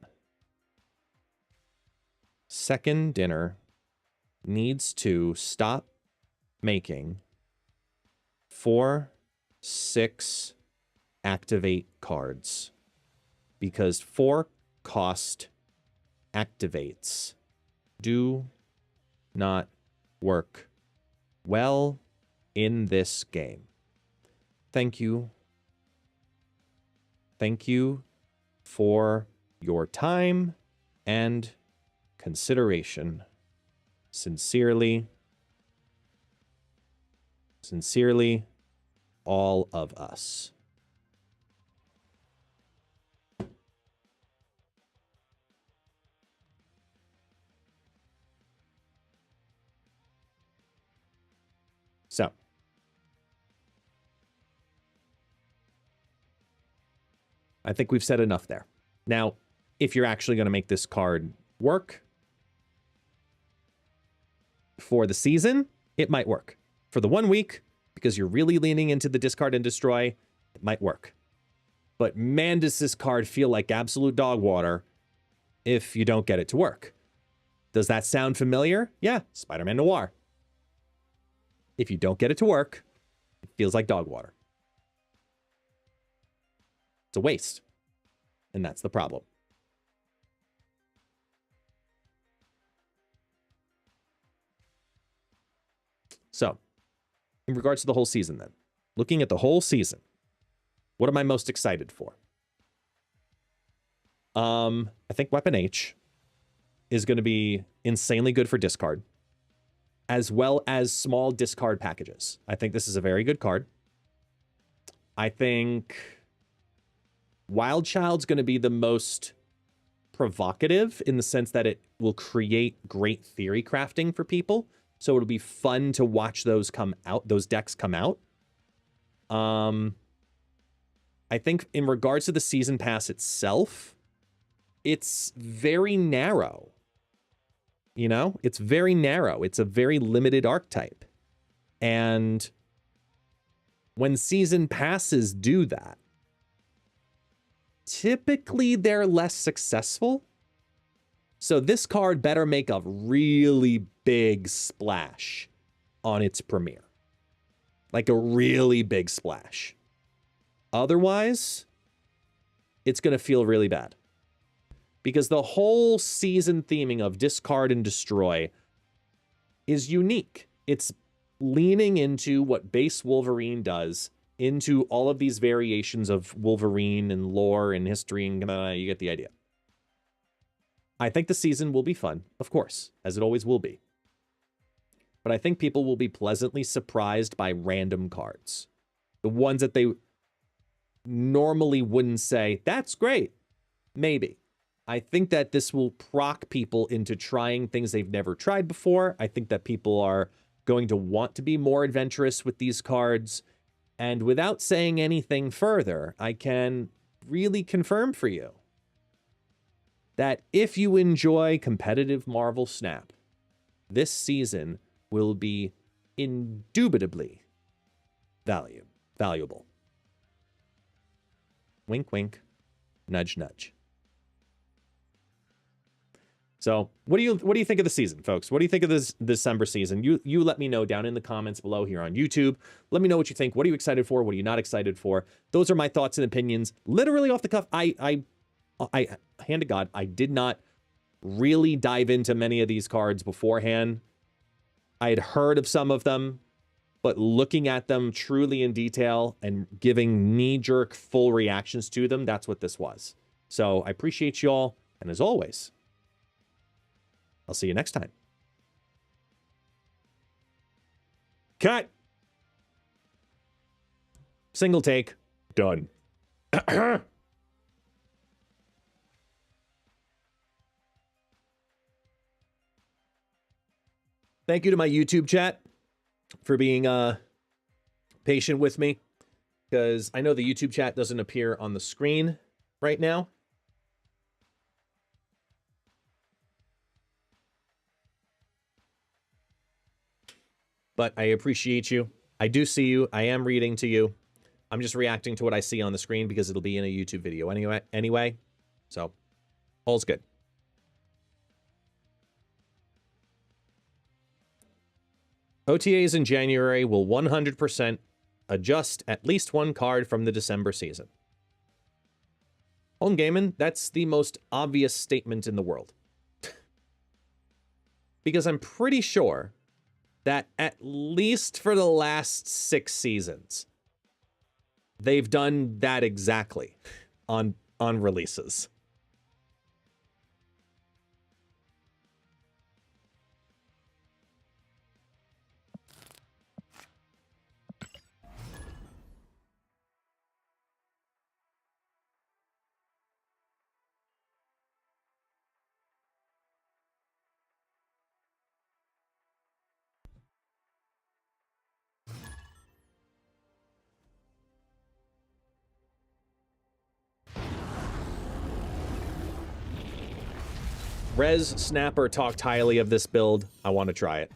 Second Dinner needs to stop making 4/6 activate cards, because 4-cost activates do not work well in this game. Thank you. Thank you for your time and consideration. Sincerely, all of us. So, I think we've said enough there. Now, if you're actually going to make this card work for the season, it might work. For the 1 week, because you're really leaning into the discard and destroy, it might work. But man, does this card feel like absolute dog water if you don't get it to work. Does that sound familiar? Yeah, Spider-Man Noir. If you don't get it to work, it feels like dog water. It's a waste. And that's the problem. So, in regards to the whole season then, looking at the whole season, what am I most excited for? I think Weapon H is going to be insanely good for discard, as well as small discard packages. I think this is a very good card. I think Wild Child's going to be the most provocative in the sense that it will create great theory crafting for people. So it'll be fun to watch those come out, those decks come out. I think in regards to the season pass itself, it's very narrow. You know, it's very narrow. It's a very limited archetype. And when season passes do that, typically they're less successful. So this card better make a really big splash on its premiere. Like a really big splash. Otherwise, it's going to feel really bad. Because the whole season theming of discard and destroy is unique. It's leaning into what base Wolverine does, into all of these variations of Wolverine and lore and history, and you get the idea. I think the season will be fun, of course, as it always will be. But I think people will be pleasantly surprised by random cards. The ones that they normally wouldn't say, that's great. Maybe. I think that this will proc people into trying things they've never tried before. I think that people are going to want to be more adventurous with these cards. And without saying anything further, I can really confirm for you that if you enjoy competitive Marvel Snap, this season will be indubitably valuable. Wink, wink, nudge, nudge. So what do you think of the season, folks? What do you think of this December season? You let me know down in the comments below here on YouTube. Let me know what you think. What are you excited for? What are you not excited for? Those are my thoughts and opinions, literally off the cuff. I hand to God, I did not really dive into many of these cards beforehand. I had heard of some of them, but looking at them truly in detail and giving knee-jerk full reactions to them, that's what this was. So I appreciate you all, and as always, I'll see you next time. Cut. Single take. Done. Thank you to my YouTube chat for being patient with me, because I know the YouTube chat doesn't appear on the screen right now. But I appreciate you. I do see you. I am reading to you. I'm just reacting to what I see on the screen because it'll be in a YouTube video anyway. So, all's good. OTAs in January will 100% adjust at least one card from the December season. Home gaming, that's the most obvious statement in the world. Because I'm pretty sure that at least for the last 6 seasons, they've done that exactly on releases. Rez Snapper talked highly of this build. I want to try it.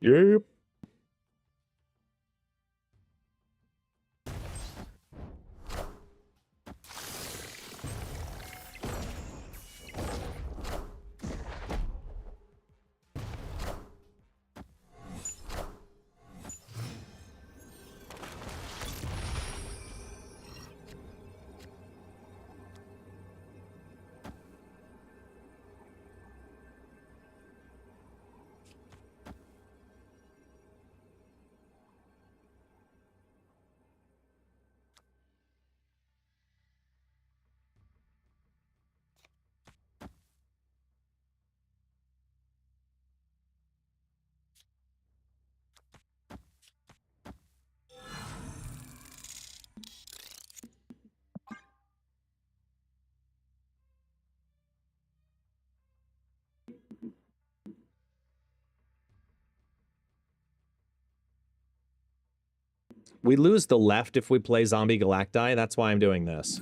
Yep. We lose the left if we play Zombie Galacti. That's why I'm doing this.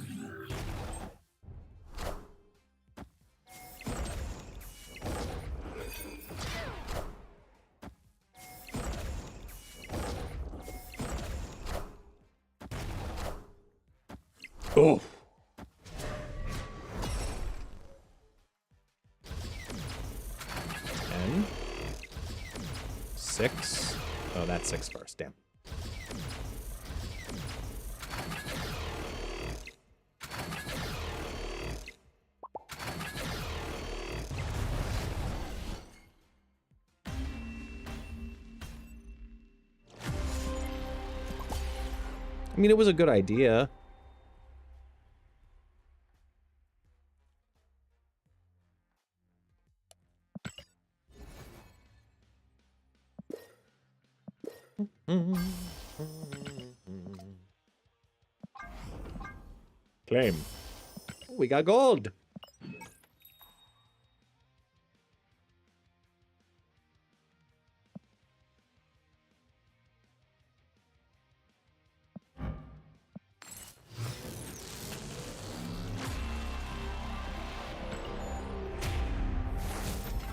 Oh. 10. 6. Oh, that's 6 first. Damn. I mean, it was a good idea. Claim. We got gold.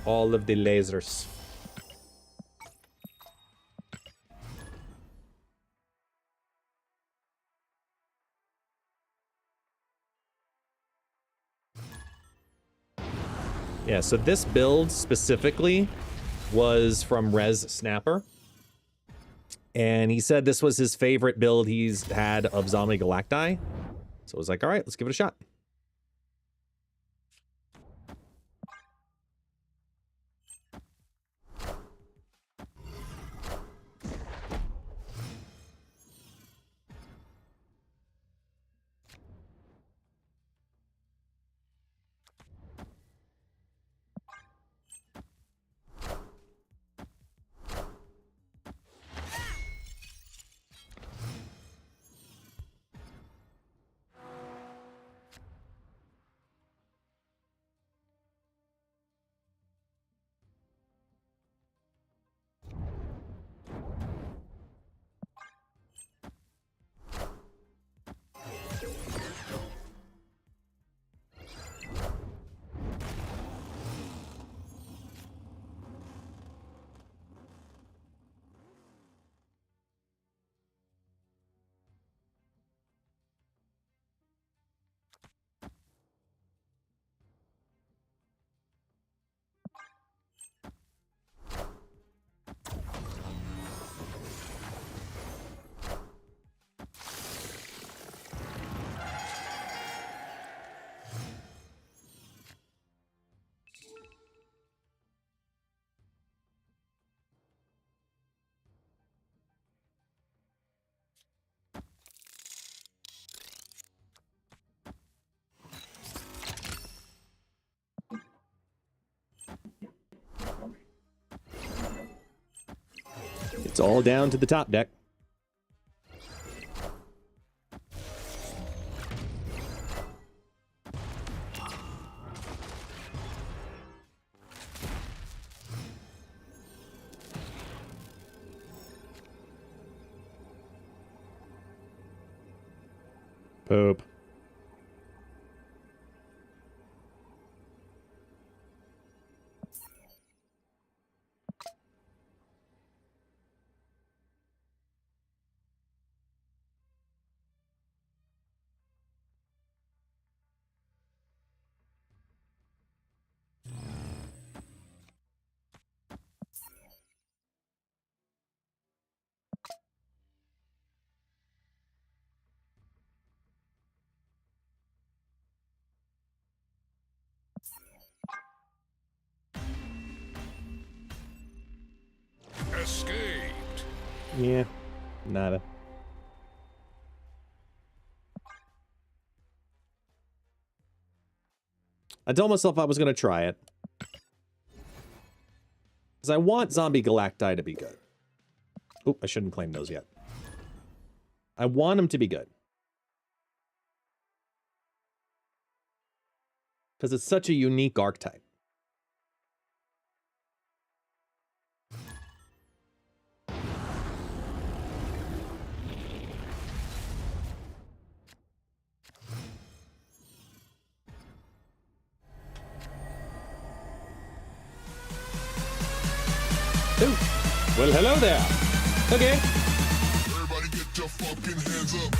All of the lasers. Yeah, so this build specifically was from Rez Snapper. And he said this was his favorite build he's had of Zombie Galacti. So I was like, all right, let's give it a shot. It's all down to the top deck. Poop. Yeah, nada. I told myself I was going to try it. Because I want Zombie Galacti to be good. Oop, I shouldn't claim those yet. I want them to be good. Because it's such a unique archetype. Ooh. Well, hello there. Okay. Everybody get your fucking hands up.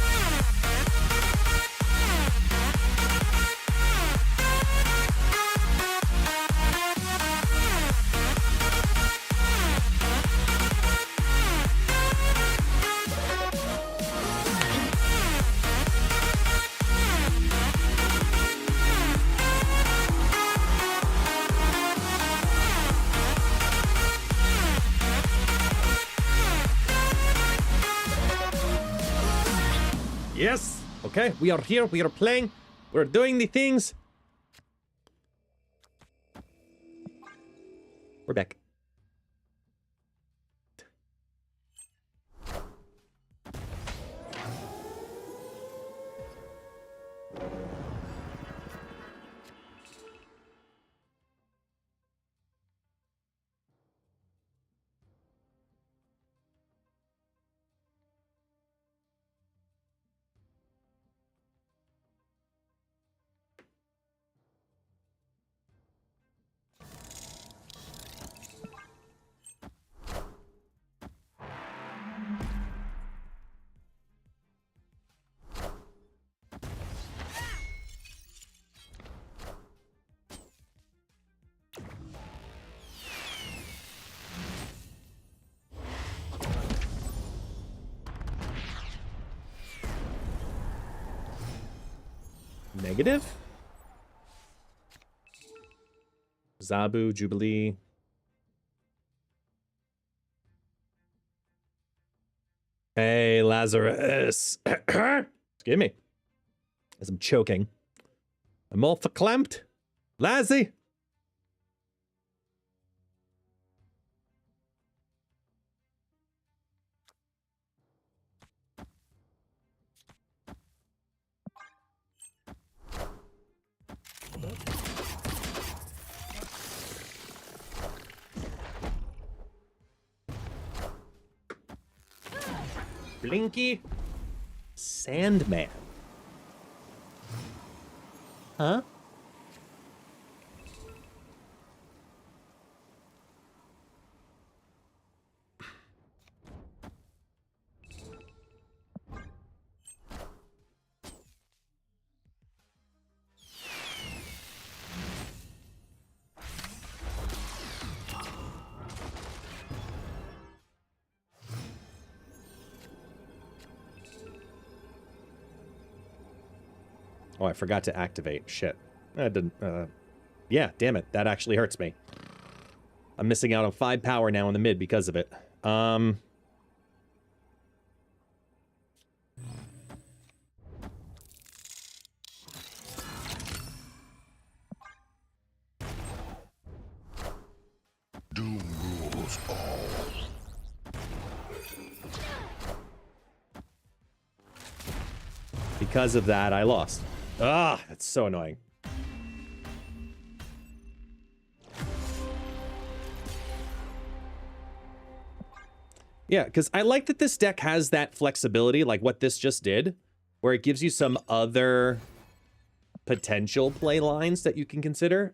Yes. Okay, we are here. We are playing. We're doing the things. We're back. Negative? Zabu, Jubilee. Hey, Lazarus. Excuse me. As I'm choking. I'm all verklempt. Lazzy. Blinky Sandman. Huh? Oh, I forgot to activate. Shit. I didn't, yeah, damn it. That actually hurts me. I'm missing out on 5 power now in the mid because of it. Doom rules all. Because of that, I lost. Ah, that's so annoying. Yeah, because I like that this deck has that flexibility, like what this just did, where it gives you some other potential play lines that you can consider.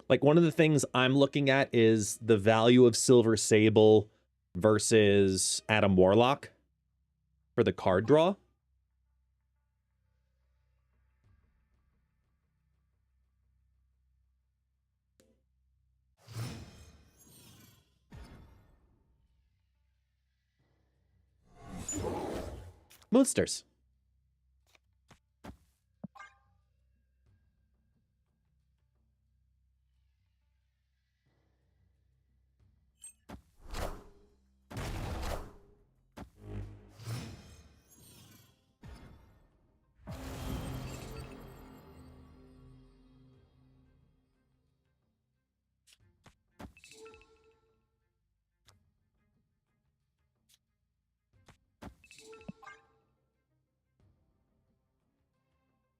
Like, one of the things I'm looking at is the value of Silver Sable versus Adam Warlock for the card draw. Moonsters.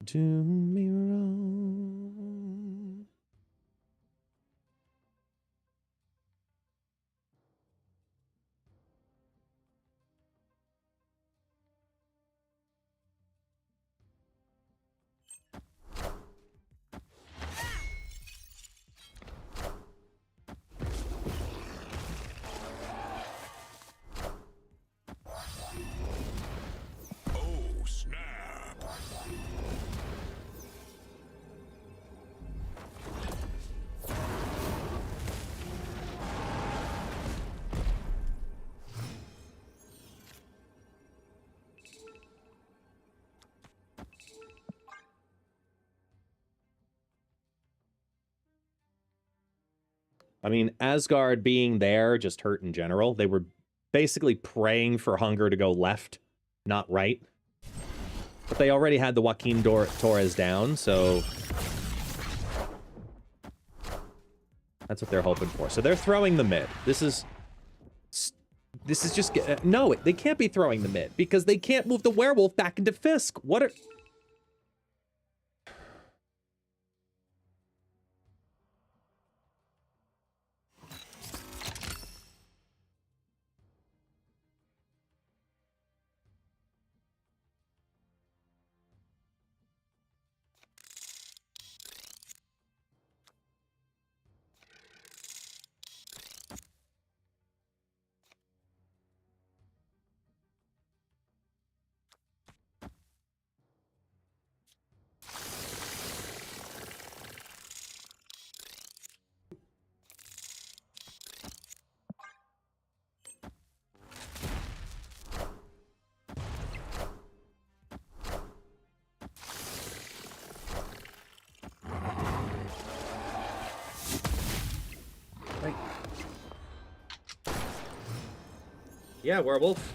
Do me wrong. Oh, snap. I mean, Asgard being there just hurt in general. They were basically praying for hunger to go left, not right. But they already had the Joaquin Torres down, so that's what they're hoping for. So they're throwing the mid. This is just... no, they can't be throwing the mid because they can't move the werewolf back into Fisk. What are... Yeah, werewolf.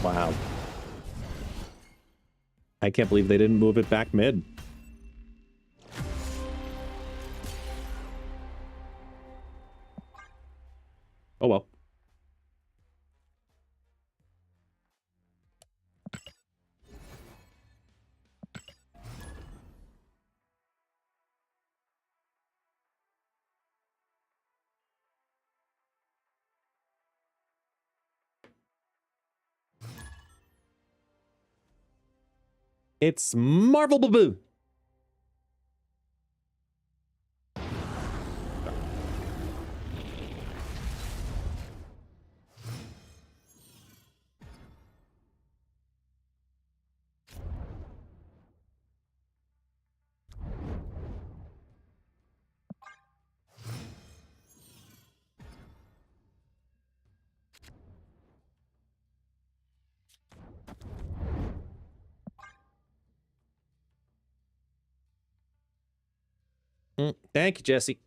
Wow. I can't believe they didn't move it back mid. Oh well. It's Marvel Boo. Thank you, Jesse.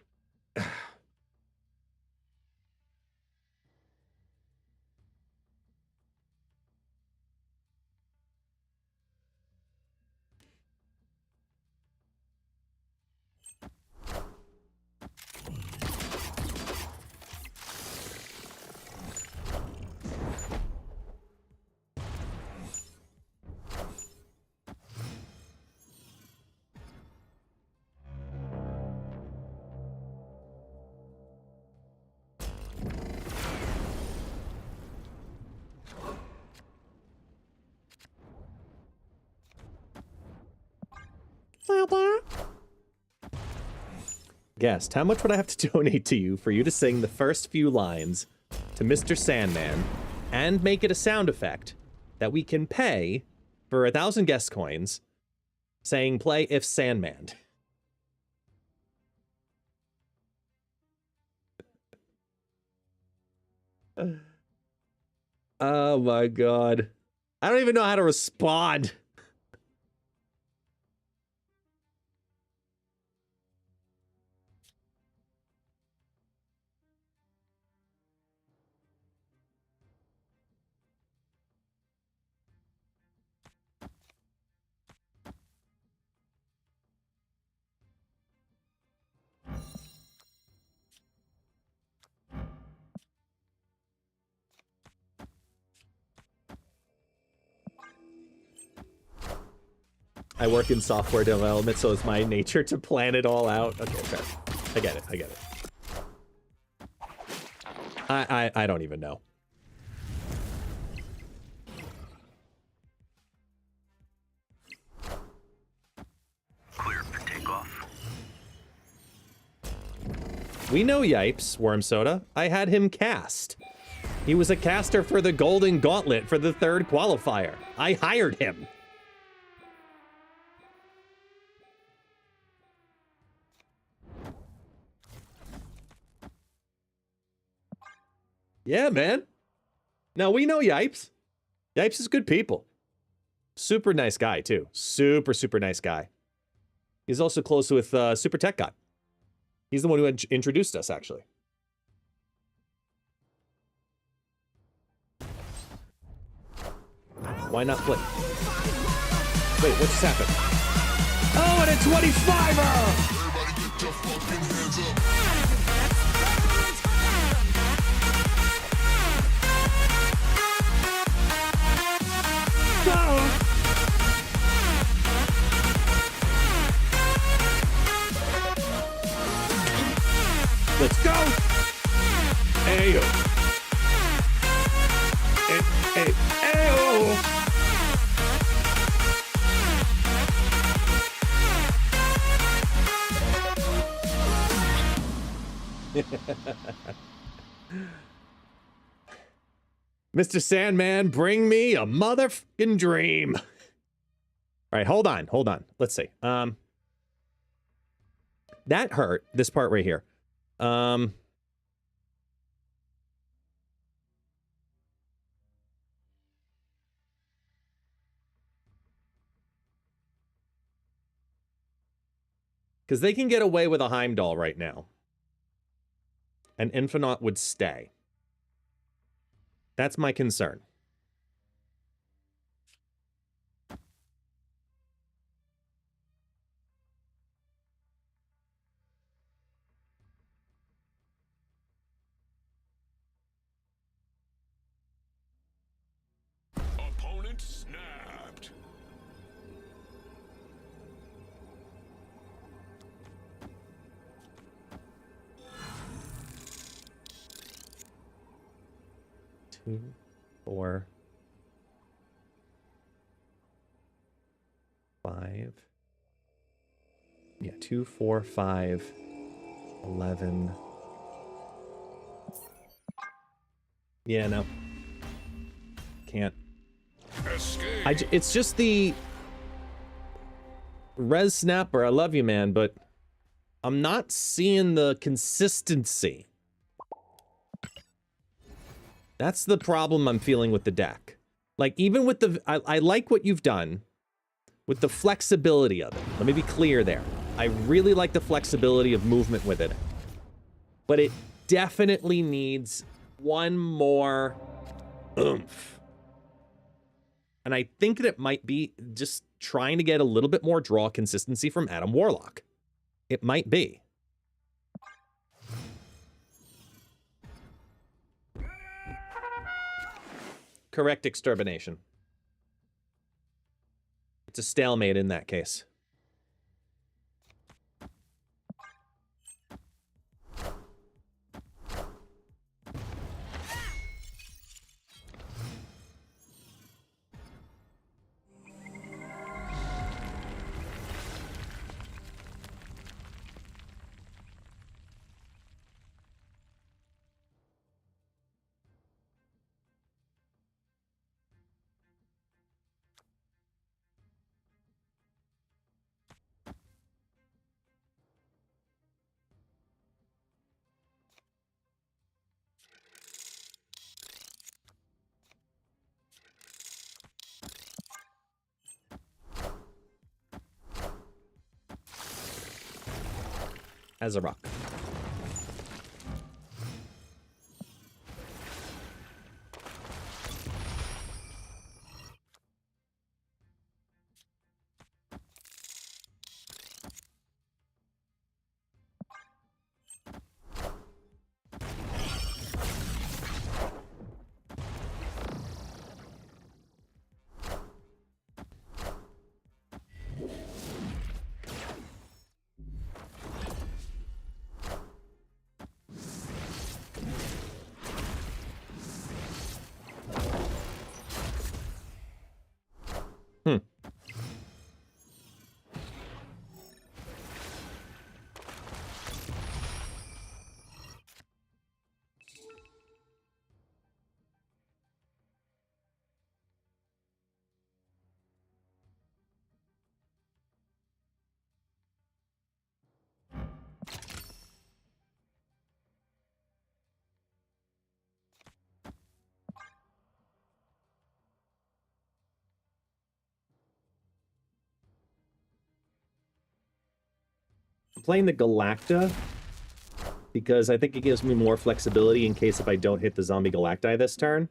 Guest, how much would I have to donate to you for you to sing the first few lines to Mr. Sandman and make it a sound effect that we can pay for 1,000 guest coins saying play if Sandman? Oh my god. I don't even know how to respond. I work in software development, so it's my nature to plan it all out. Okay, fair. I get it. I get it. I don't even know. Clear for takeoff. We know Yipes, Worm Soda. I had him cast. He was a caster for the Golden Gauntlet for the 3rd qualifier. I hired him. Yeah, man. Now, we know Yipes. Yipes is good people. Super nice guy, too. Super, super nice guy. He's also close with Super Tech God. He's the one who introduced us, actually. Why not play? Wait, what just happened? Oh, and a 25er! Everybody get your fucking hands up. Let's go! Ayo! Ayo! Mr. Sandman, bring me a motherfucking dream. All right, hold on. Let's see. That hurt. This part right here. Because they can get away with a Heimdall right now. And Infinite would stay. That's my concern. Opponent snapped. Two, 4, 5. Yeah, 2, 4, 5, 11. Yeah, no. Can't. Escape. It's just the Res Snapper. I love you, man, but I'm not seeing the consistency. That's the problem I'm feeling with the deck. Like, even with the... I like what you've done with the flexibility of it. Let me be clear there. I really like the flexibility of movement within it. But it definitely needs one more oomph. And I think that it might be just trying to get a little bit more draw consistency from Adam Warlock. It might be. Correct extermination. It's a stalemate in that case. as a rock. Hmm. I'm playing the Galacta because I think it gives me more flexibility in case if I don't hit the zombie Galacti this turn.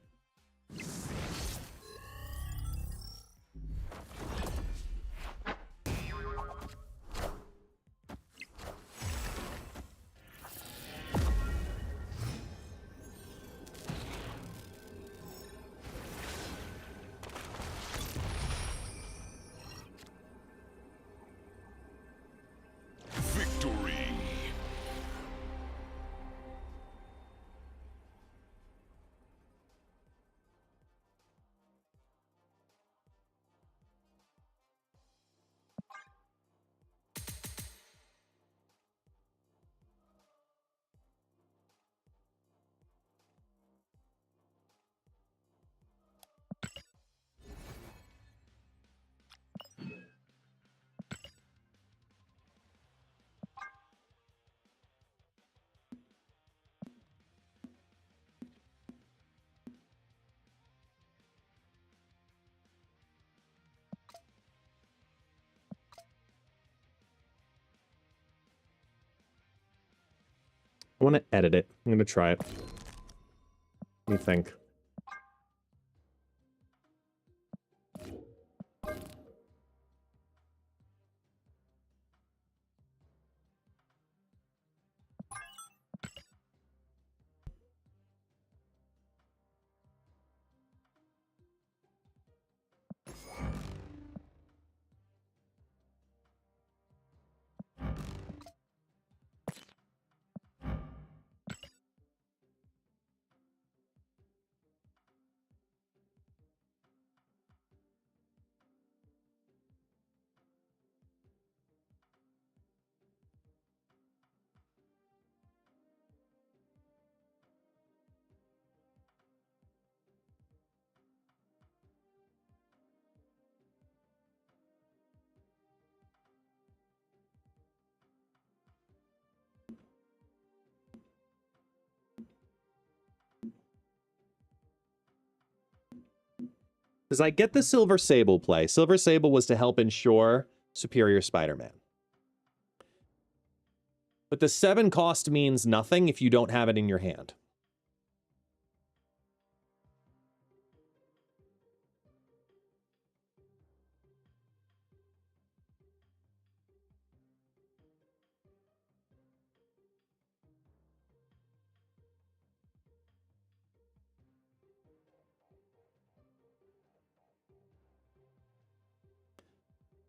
Victory. I want to edit it. I'm going to try it. What do you think? Because I get the Silver Sable play. Silver Sable was to help ensure Superior Spider-Man. But the 7 cost means nothing if you don't have it in your hand.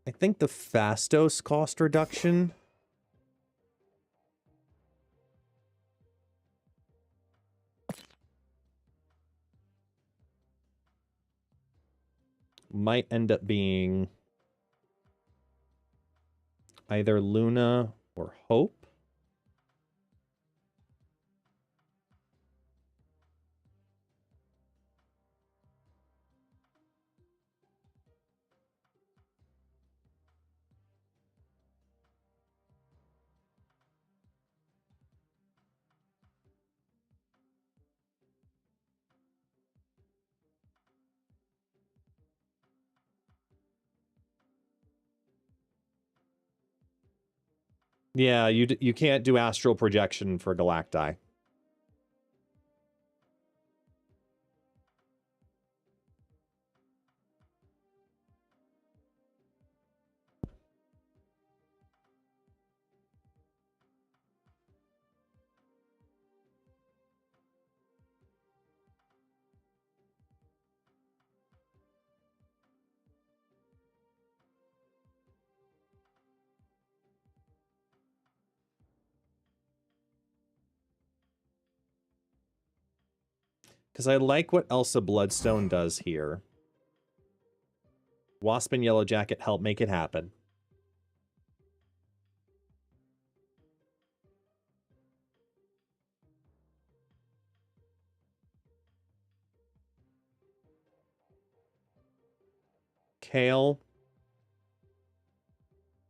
I think the Fastos cost reduction might end up being either Luna or Hope. Yeah, you can't do astral projection for Galacti. Because I like what Elsa Bloodstone does here. Wasp and Yellow Jacket help make it happen. Kale.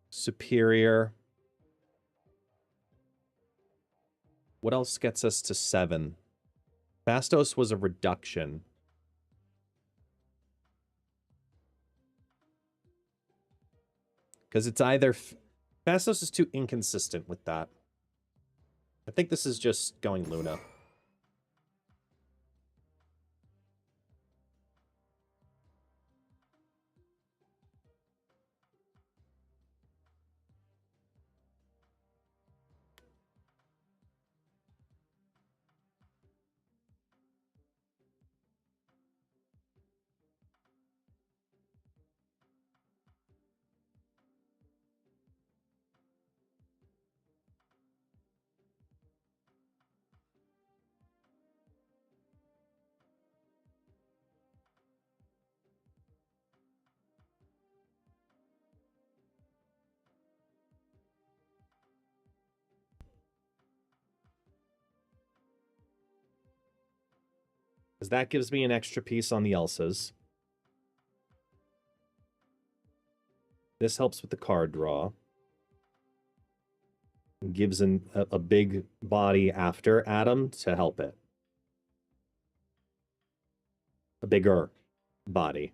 Superior. What else gets us to 7? Bastos was a reduction. Because it's either... Bastos is too inconsistent with that. I think this is just going Luna. Because that gives me an extra piece on the Elsas. This helps with the card draw. Gives a big body after Adam to help it. A bigger body.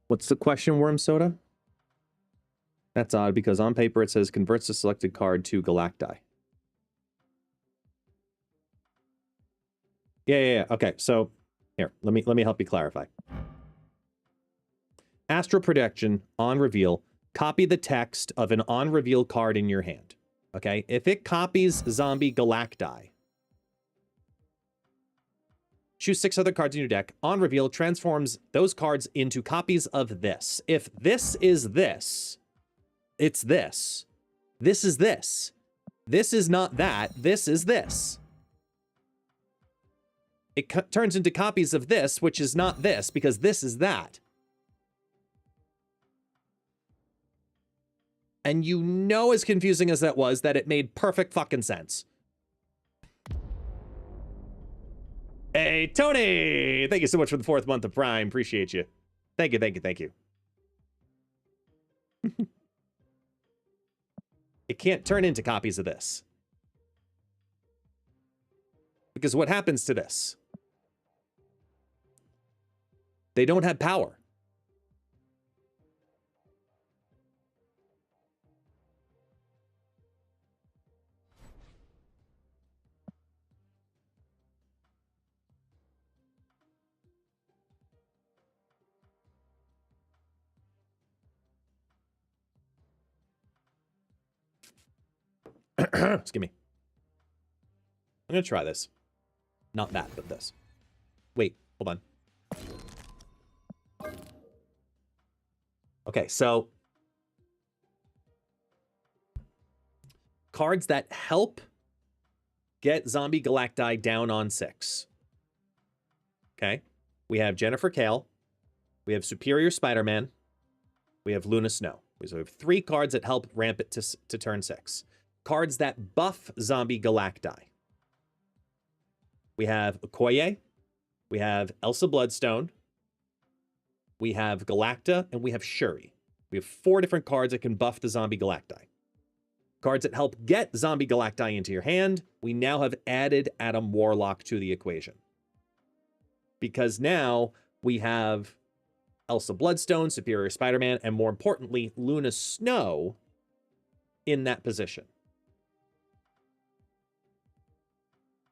What's the question, Worm Soda? That's odd because on paper it says converts the selected card to Galacti. Yeah. Okay, so here, let me help you clarify. Astral Projection on reveal, copy the text of an on reveal card in your hand. Okay? If it copies Zombie Galacti, choose 6 other cards in your deck. On reveal, transforms those cards into copies of this. If this is this, it's this. This is this. This is not that. This is this. It turns into copies of this, which is not this, because this is that. And you know, as confusing as that was, that it made perfect fucking sense. Hey, Tony! Thank you so much for the 4th month of Prime. Appreciate you. Thank you. It can't turn into copies of this. Because what happens to this? They don't have power. Excuse me. I'm gonna try this. Not that, but this. Wait, hold on. Okay, so cards that help get Zombie Galacti down on 6. Okay, we have Jennifer Kale, we have Superior Spider-Man, we have Luna Snow. So we have 3 cards that help ramp it to turn 6. Cards that buff Zombie Galacti. We have Okoye, we have Elsa Bloodstone, we have Galacta, and we have Shuri. We have 4 different cards that can buff the Zombie Galacti. Cards that help get Zombie Galacti into your hand, we now have added Adam Warlock to the equation. Because now we have Elsa Bloodstone, Superior Spider-Man, and more importantly, Luna Snow in that position.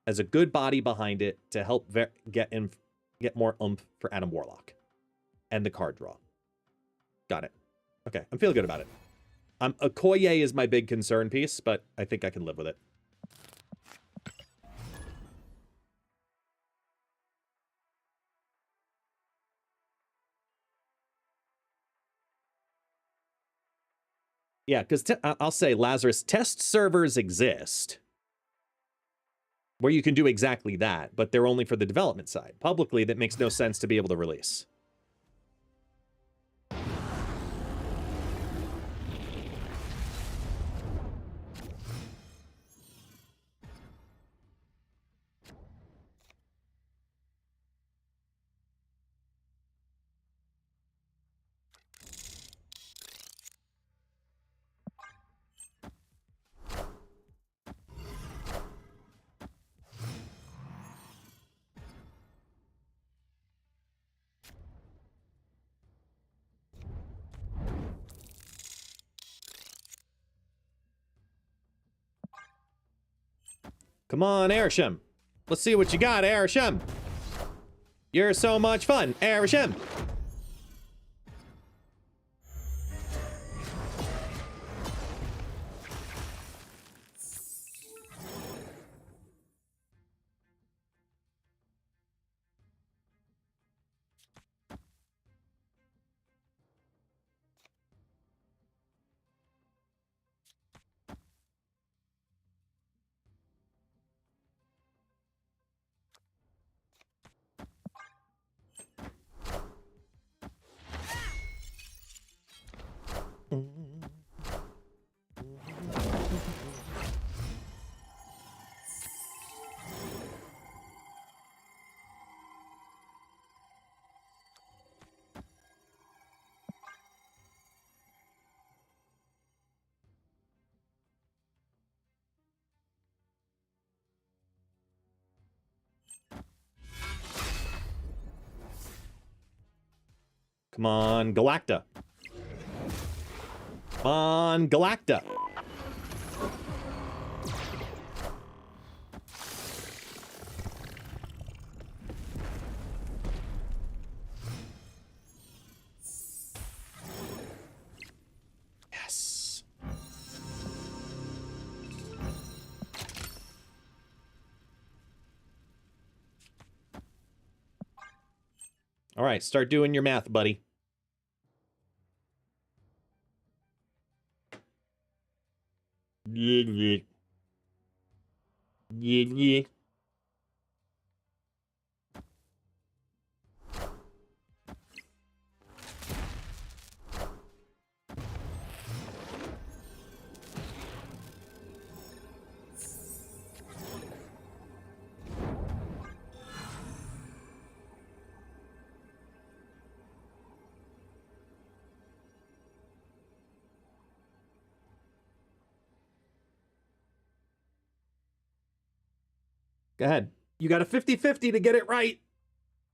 As a good body behind it to help get more oomph for Adam Warlock. And the card draw. Got it. Okay, I'm feeling good about it. Okoye is my big concern piece, but I think I can live with it. Yeah, because I'll say, Lazarus, test servers exist where you can do exactly that, but they're only for the development side. Publicly, that makes no sense to be able to release. Come on, Airsham. Let's see what you got, Airsham. You're so much fun, Airsham. Come on, Galacta. Come on, Galacta. Yes. All right, start doing your math, buddy. Yeah. Go ahead. You got a 50-50 to get it right.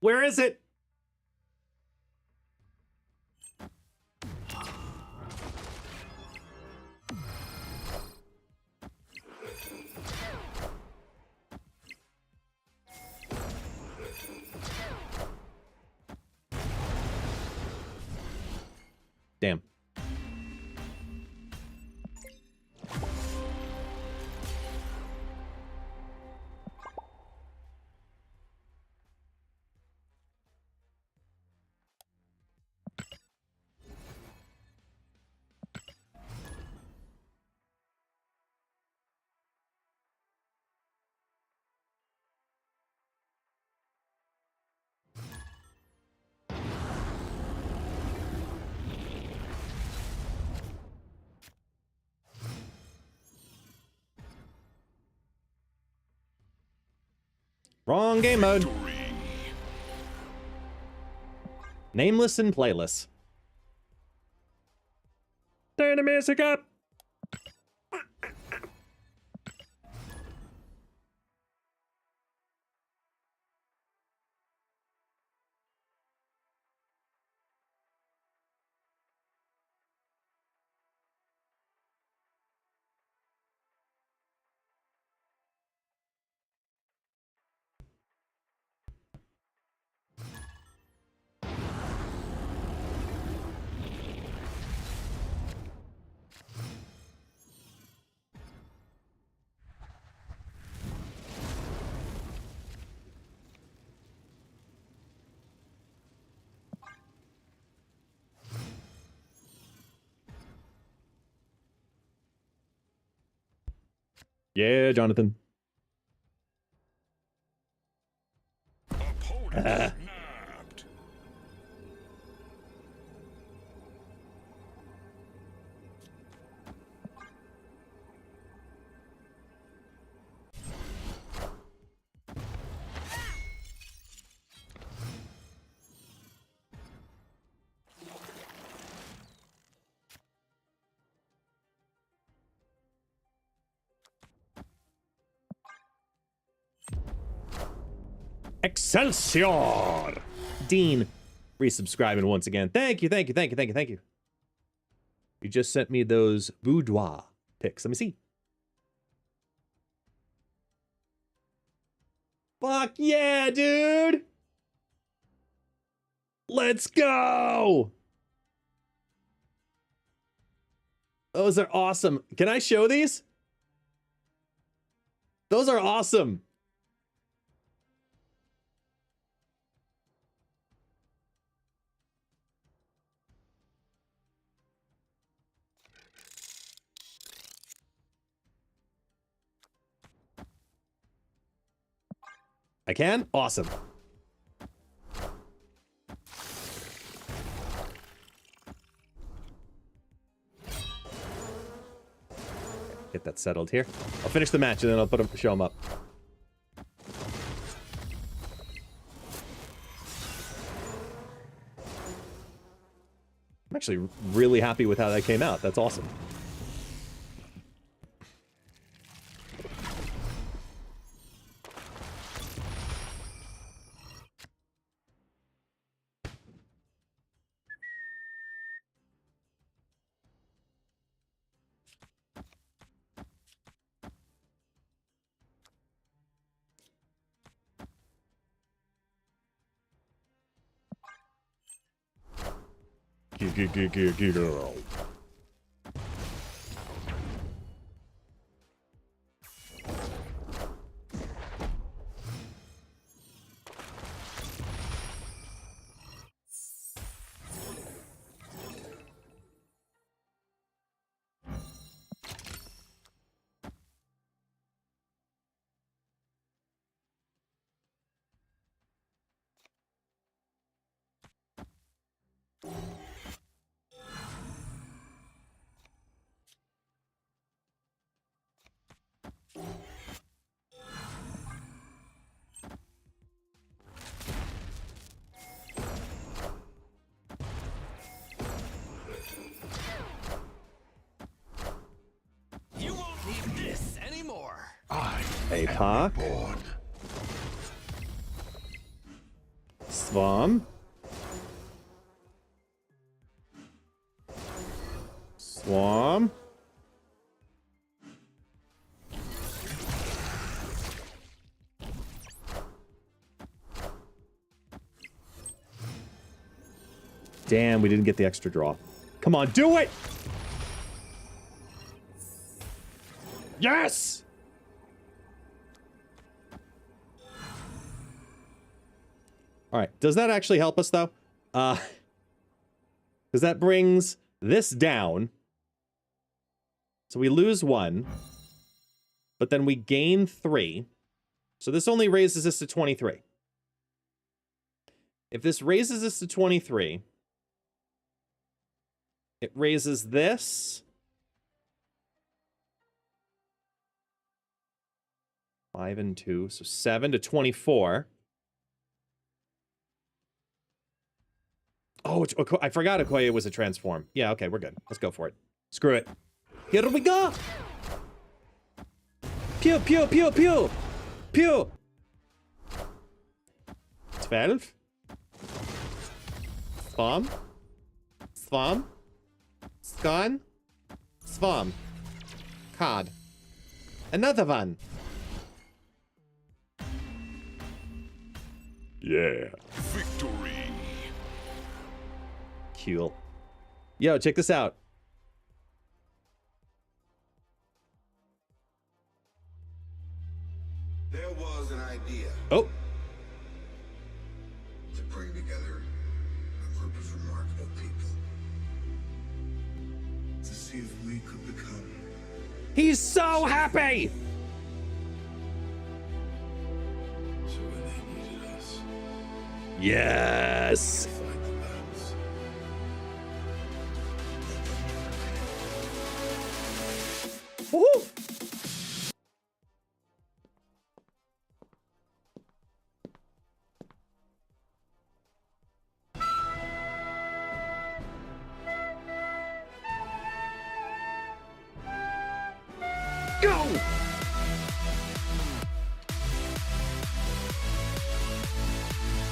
Where is it? Damn. Wrong game mode. Victory. Nameless and playless. Turn the music up. Yeah, Jonathan. Opponent snapped. Excelsior! Dean, resubscribing once again. Thank you, thank you, thank you, thank you, thank you. You just sent me those boudoir pics. Let me see. Fuck yeah, dude! Let's go! Those are awesome. Can I show these? Those are awesome. I can? Awesome. Get that settled here. I'll finish the match and then I'll put them, show them up. I'm actually really happy with how that came out. That's awesome. Girl. You won't need this anymore. Hey, Park. Swarm. Swarm. Damn, we didn't get the extra draw. Come on, do it! Yes! All right, does that actually help us, though? Because that brings this down. So we lose 1. But then we gain 3. So this only raises us to 23. If this raises us to 23... it raises this. 5 and 2, so 7 to 24. Oh, I forgot Okoye was a transform. Yeah, okay, we're good. Let's go for it. Screw it. Here we go! Pew, pew, pew, pew! Pew! 12. Swarm. Swarm. Scan. Swarm. Card. Another one. Yeah. Victory. Cool. Yo, check this out. There was an idea Oh. to bring together a group of remarkable people to see if we could become He's so happy! so when they needed us. Yes! Fight the battles. Woohoo! Go!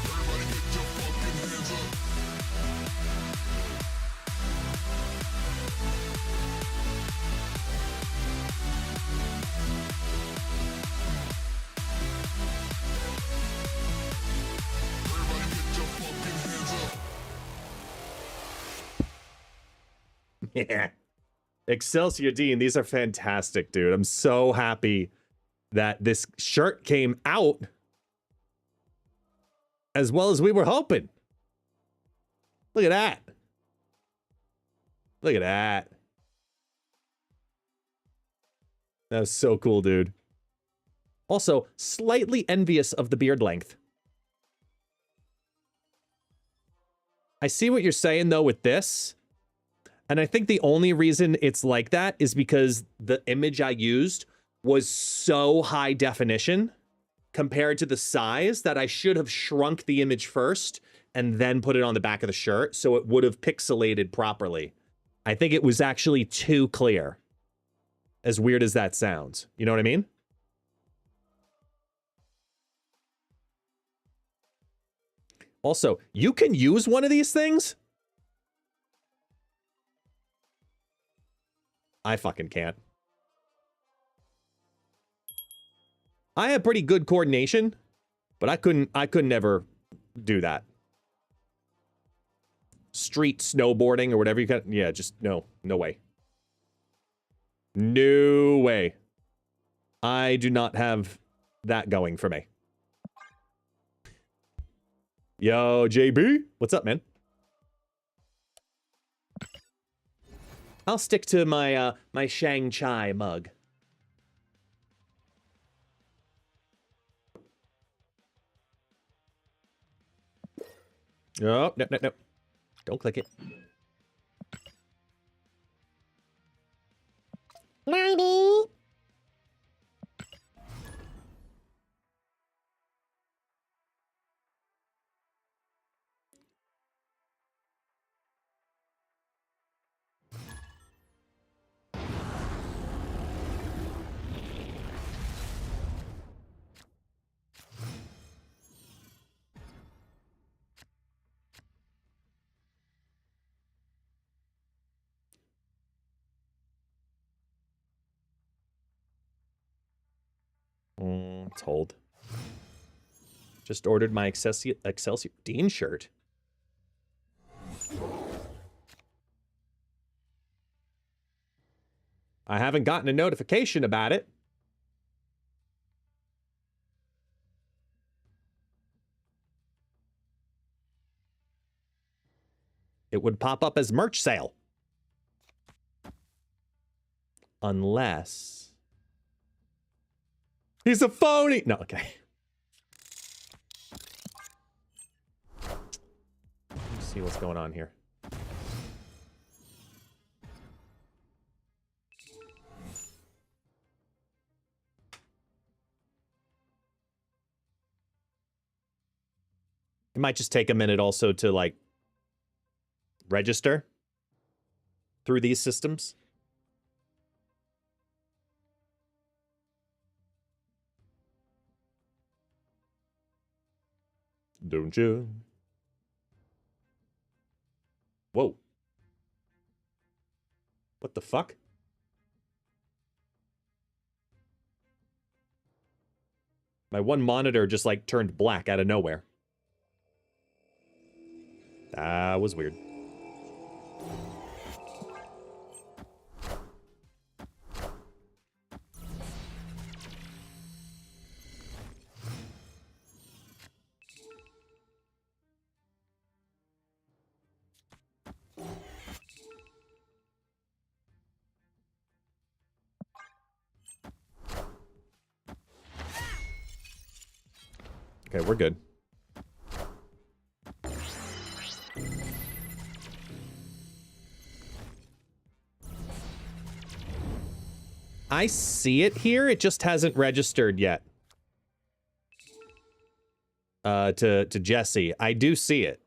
Everybody get your fucking hands up. Everybody get your fucking hands up. Yeah. Excelsior Dean, these are fantastic, dude. I'm so happy that this shirt came out as well as we were hoping. Look at that. Look at that. That was so cool, dude. Also, slightly envious of the beard length. I see what you're saying, though, with this. And I think the only reason it's like that is because the image I used was so high definition compared to the size that I should have shrunk the image first and then put it on the back of the shirt so it would have pixelated properly. I think it was actually too clear. As weird as that sounds. You know what I mean? Also, you can use one of these things? I fucking can't. I have pretty good coordination, but I couldn't ever do that. Street snowboarding or whatever you can. Yeah, just no way. No way. I do not have that going for me. Yo, JB, what's up, man? I'll stick to my my Shang-Chi mug. Oh, no. Don't click it. Maybe. Told. Just ordered my Excelsior Dean shirt. I haven't gotten a notification about it. It would pop up as merch sale. Unless... He's a phony! No, okay. Let's see what's going on here. It might just take a minute also to, like, register through these systems. Don't you? Whoa. What the fuck? My one monitor just, like, turned black out of nowhere. That was weird. Okay, we're good. I see it here, it just hasn't registered yet. To Jesse. I do see it.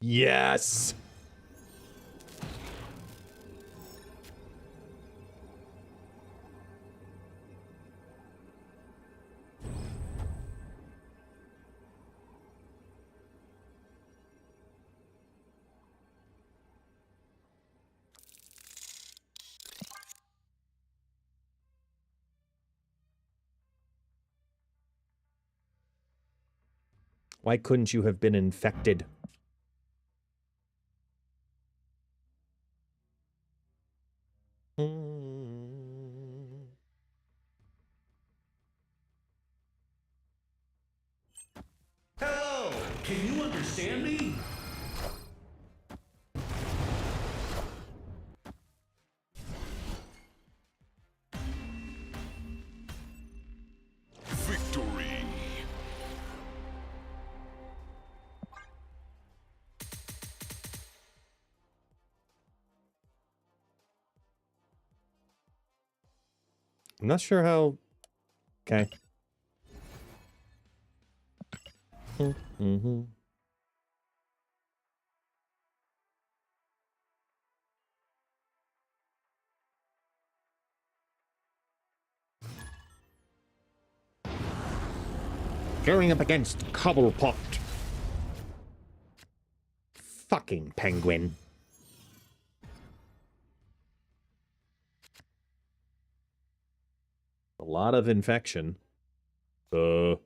Yes. Why couldn't you have been infected? Hello! Can you understand me? Victory. I'm not sure how... Okay. Mm-hmm. Going up against Cobblepot. Fucking penguin. A lot of infection. What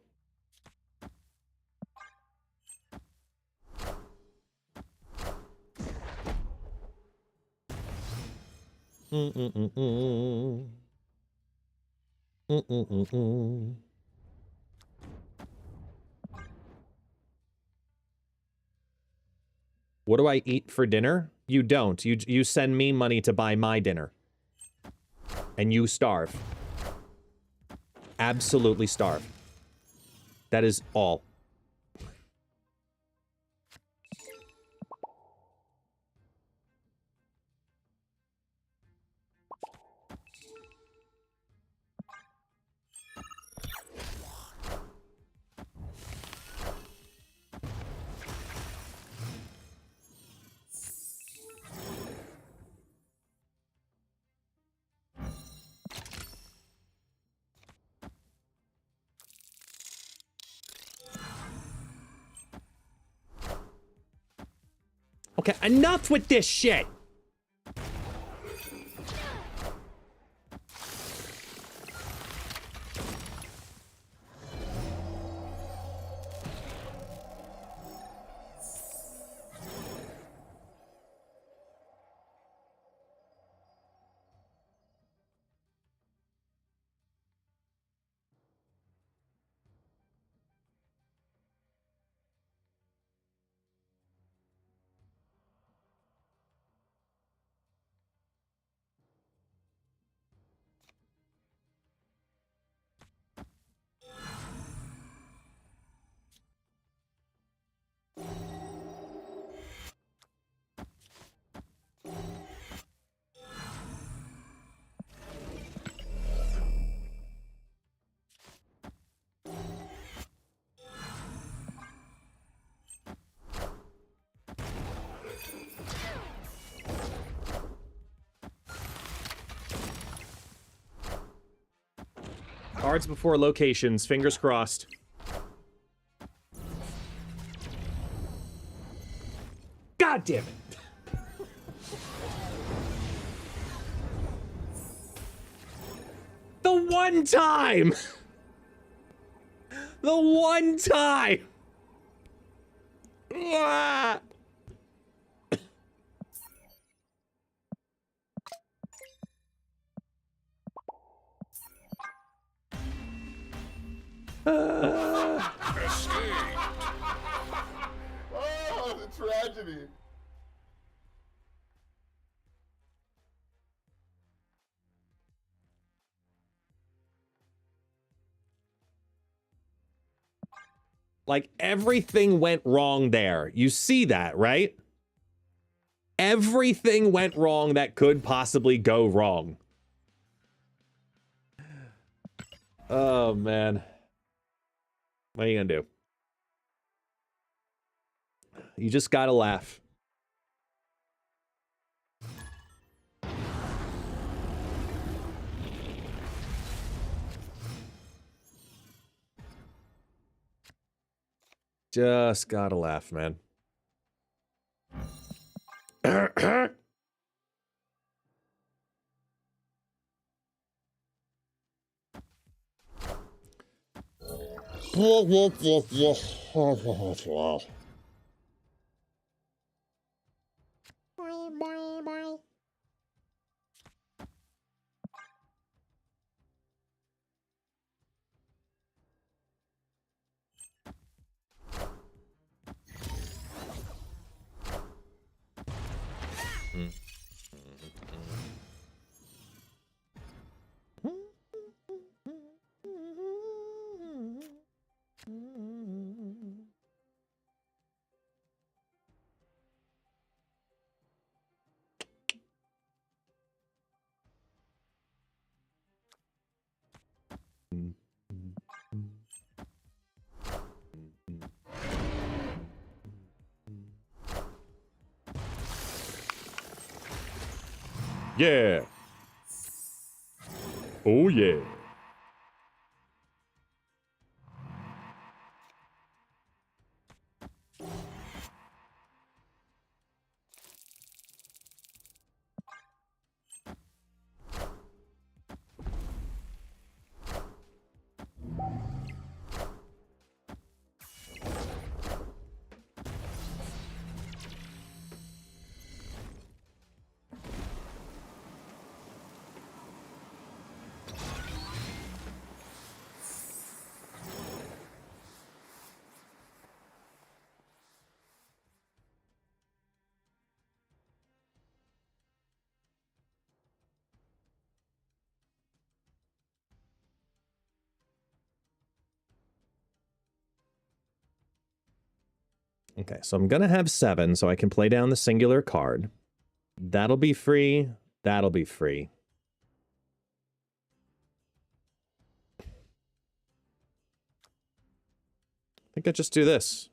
do I eat for dinner? You don't. You send me money to buy my dinner. And you starve. Absolutely starve. That is all. Okay, enough with this shit! Cards before locations. Fingers crossed. God damn it. The one time. The one time. Ah. Escape. Oh, the tragedy. Like, everything went wrong there. You see that, right? Everything went wrong that could possibly go wrong. Oh, man. What are you gonna do? You just gotta laugh. Just gotta laugh, man. Yeah. Oh, yeah. Okay, so I'm gonna have 7 so I can play down the singular card. That'll be free. That'll be free. I think I just do this.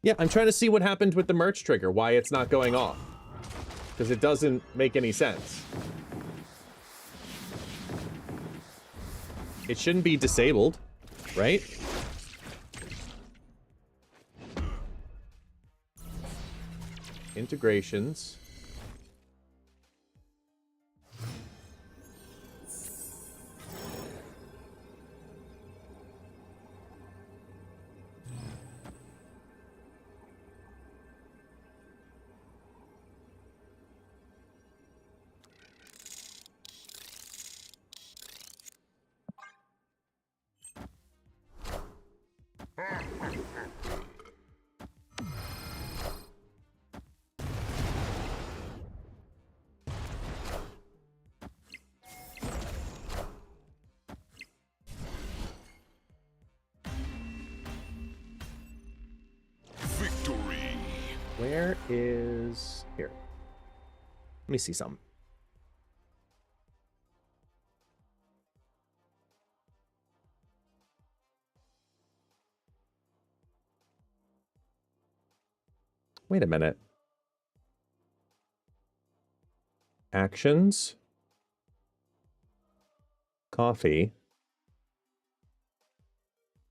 Yeah, I'm trying to see what happened with the merge trigger, why it's not going off. Because it doesn't make any sense. It shouldn't be disabled, right? Integrations. Victory. Where is... Here. Let me see something. Wait a minute. Actions. Coffee.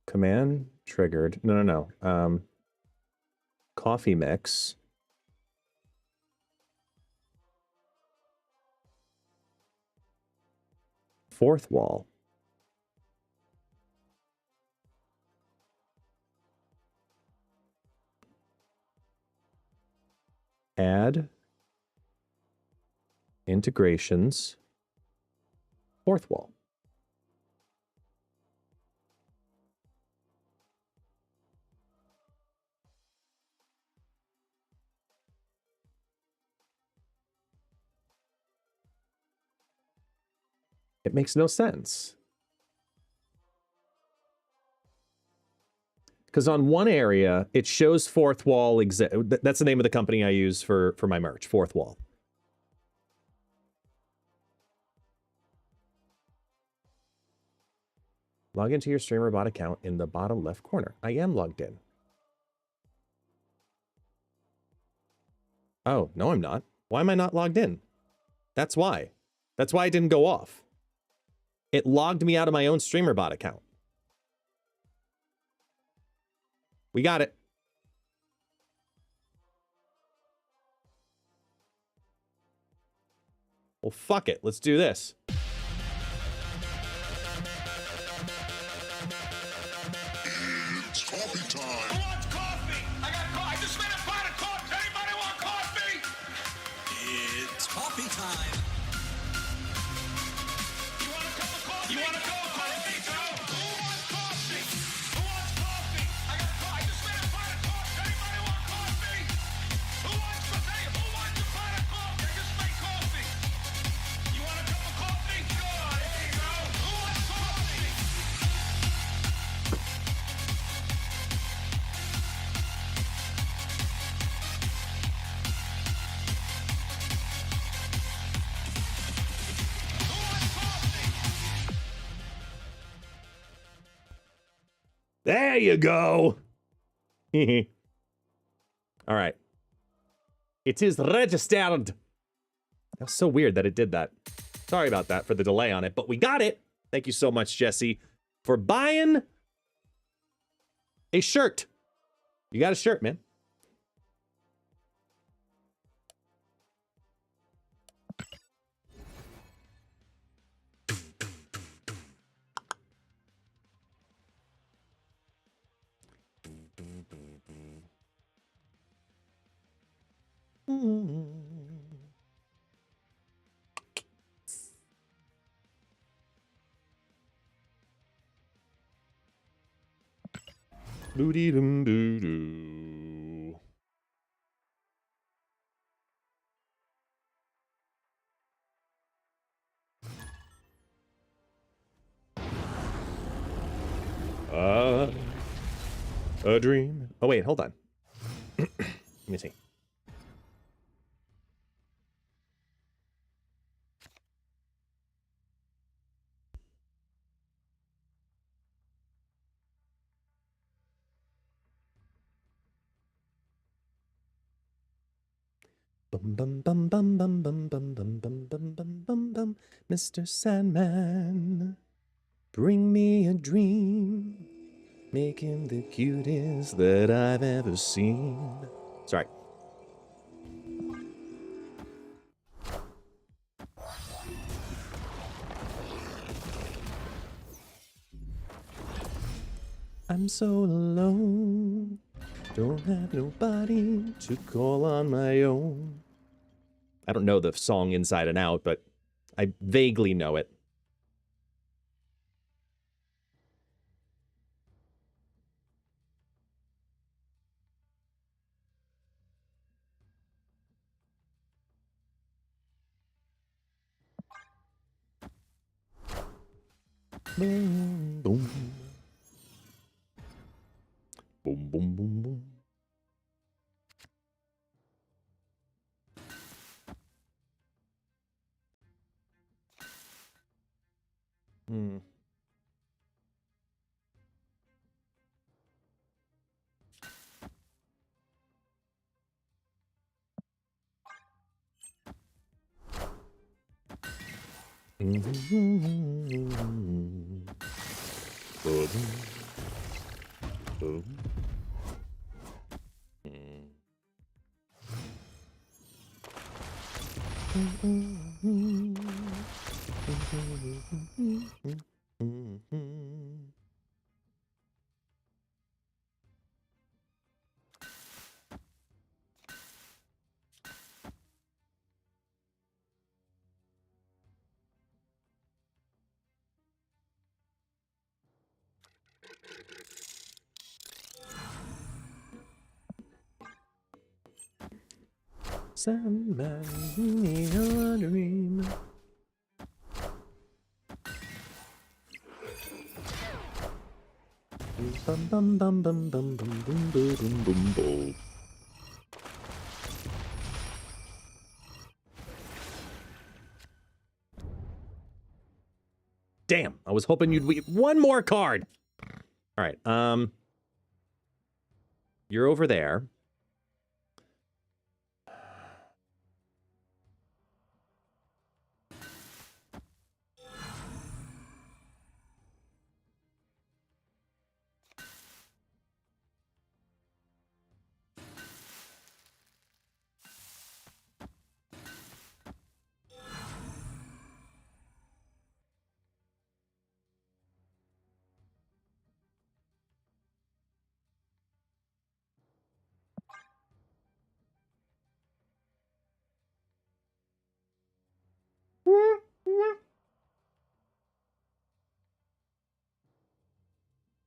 Command triggered. No. Coffee mix. Fourth wall. Add integrations. Fourth wall. It makes no sense. Because on one area, it shows fourth wall. That's the name of the company I use for my merch, Fourth Wall. Log into your StreamerBot account in the bottom left corner. I am logged in. Oh, no, I'm not. Why am I not logged in? That's why. That's why it didn't go off. It logged me out of my own StreamerBot account. We got it. Well, fuck it. Let's do this. It's coffee time. Who wants coffee? I just made a pot of coffee. Anybody want coffee? It's coffee time. You want a cup of coffee? You want a cup of coffee, Joe? Who wants coffee? Who wants coffee? I just made a pot of coffee. Anybody want coffee? Who wants a pot of coffee? I just made coffee. You want a cup of coffee? Sure, there you go. Who wants coffee? There you go. All right. It is registered. That's so weird that it did that. Sorry about that for the delay on it, but we got it. Thank you so much, Jesse, for buying a shirt. You got a shirt, man. Booty dum doo doo. A dream. Oh wait, hold on. Let me see. Bum bum bum bum bum bum bum bum bum bum bum bum bum. Mr. Sandman, bring me a dream. Make him the cutest that I've ever seen. Sorry. I'm so alone. Don't have nobody to call on my own. I don't know the song inside and out, but I vaguely know it. Boom, boom. Boom, boom, boom, boom. Hmm. Somebody a dream. Bum bum bum bum bum bum bum bum bum bum bum. Damn, I was hoping you'd one more card. All right, you're over there.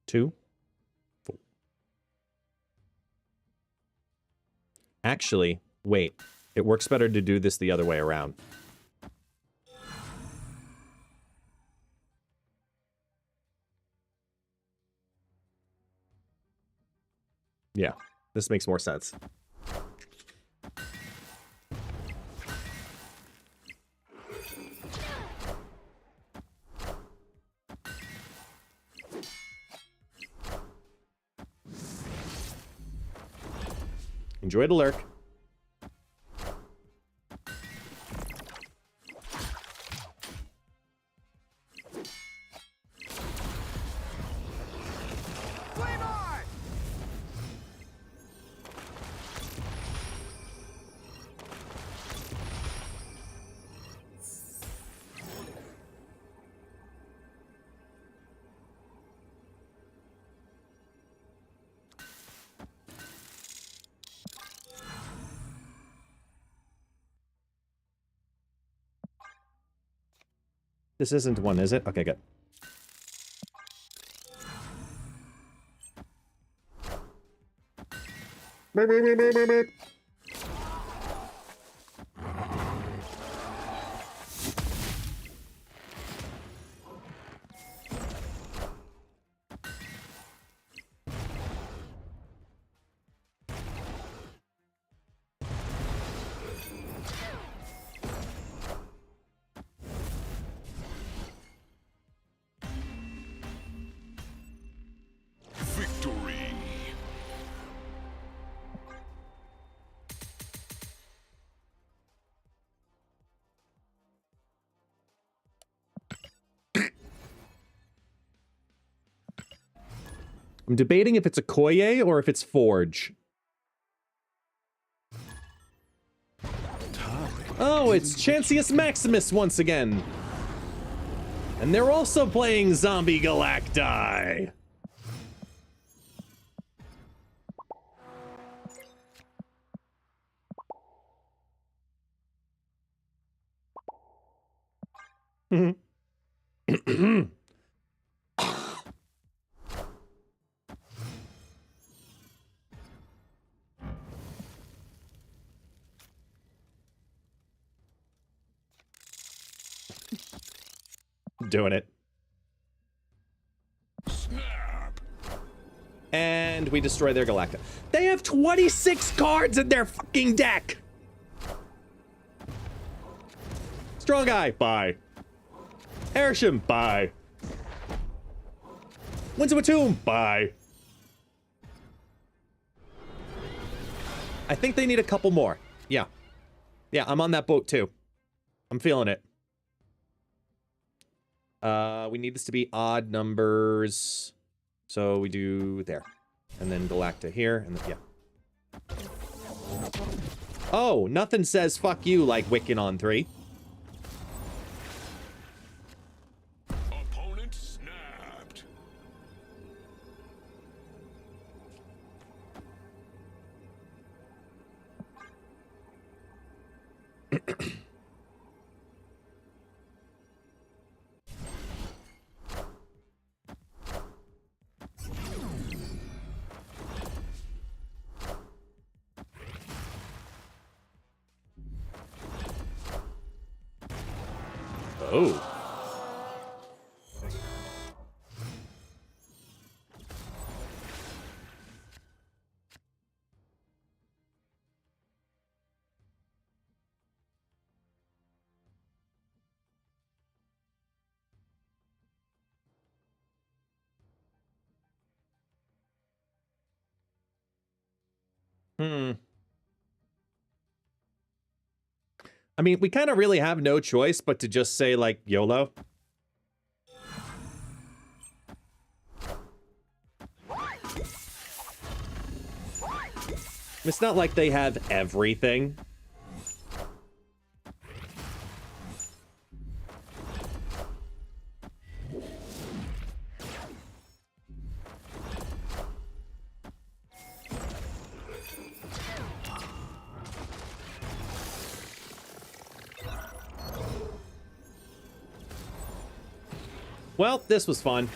Two. Four. Actually, wait. It works better to do this the other way around. Yeah, this makes more sense. Enjoy the lurk. This isn't one, is it? Okay, good. Beep, beep, beep, beep, beep, beep. Victory. I'm debating if it's a Koye or if it's Forge. Oh, it's Chancius Maximus once again. And they're also playing Zombie Galacti. Doing it. Snap. And we destroy their Galacta. They have 26 cards in their fucking deck! Strong Guy, bye. Airsham, bye. Winds of a Tomb, bye. I think they need a couple more. Yeah. Yeah, I'm on that boat too. I'm feeling it. We need this to be odd numbers. So we do there. And then Galacta here, and then, yeah. Oh, nothing says fuck you like Wiccan on 3. Opponent snapped. Oh. I mean, we kind of really have no choice but to just say, like, YOLO. It's not like they have everything. Well, this was fun.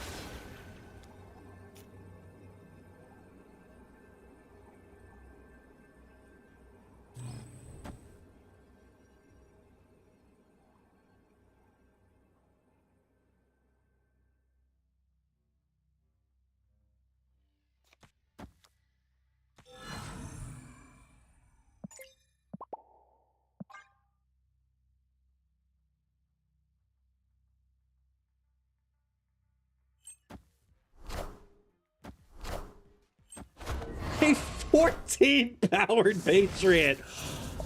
A 14-powered Patriot.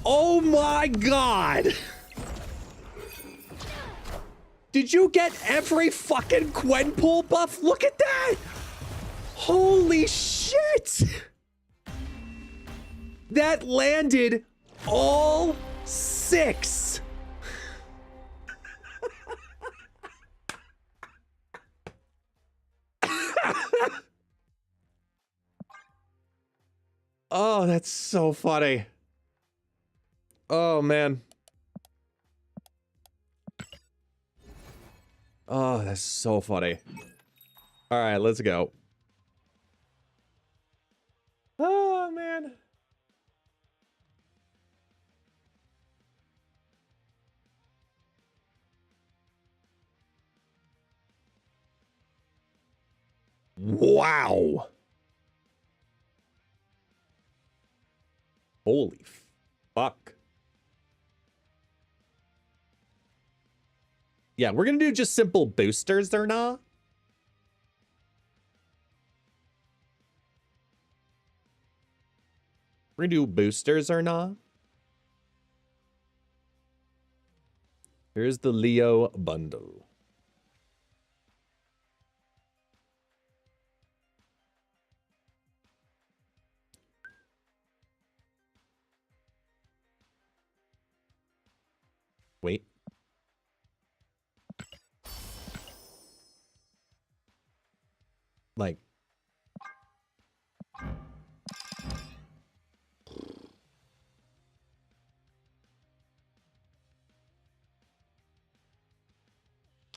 Oh my god. Did you get every fucking Gwenpool buff? Look at that. Holy shit. That landed all 6. Oh, that's so funny. Oh, man. Oh, that's so funny. All right, let's go. Oh, man. Wow. Holy fuck. Yeah, we're gonna do just simple boosters or not. We're gonna do boosters or not. Here's the Leo bundle. Wait. Like.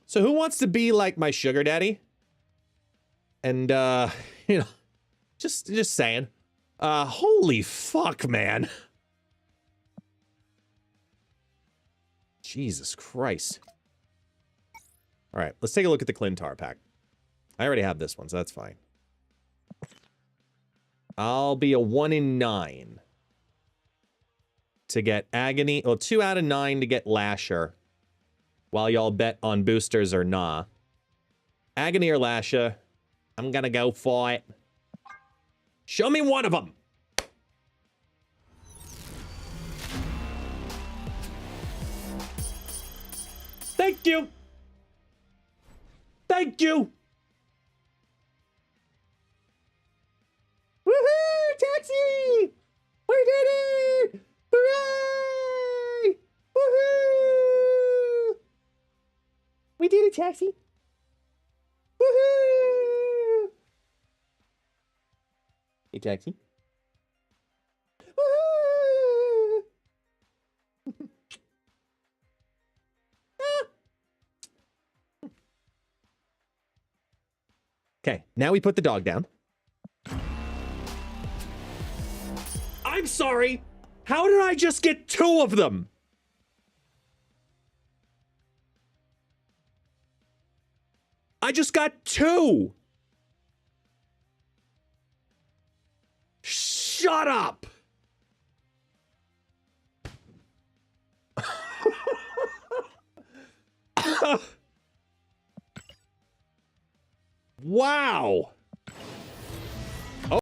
So who wants to be like my sugar daddy? And you know, just saying. Holy fuck, man. Jesus Christ. All right, let's take a look at the Clintar pack. I already have this one, so that's fine. I'll be a 1 in 9 to get Agony. Well, 2 out of 9 to get Lasher. While y'all bet on boosters or nah. Agony or Lasher. I'm gonna go for it. Show me one of them. Thank you. Thank you! Woohoo! Taxi! We did it! Hooray! Woohoo! We did it, taxi! Woohoo! Hey, taxi. Woohoo! Okay, now we put the dog down. I'm sorry. How did I just get 2 of them? I just got 2. Shut up. Wow.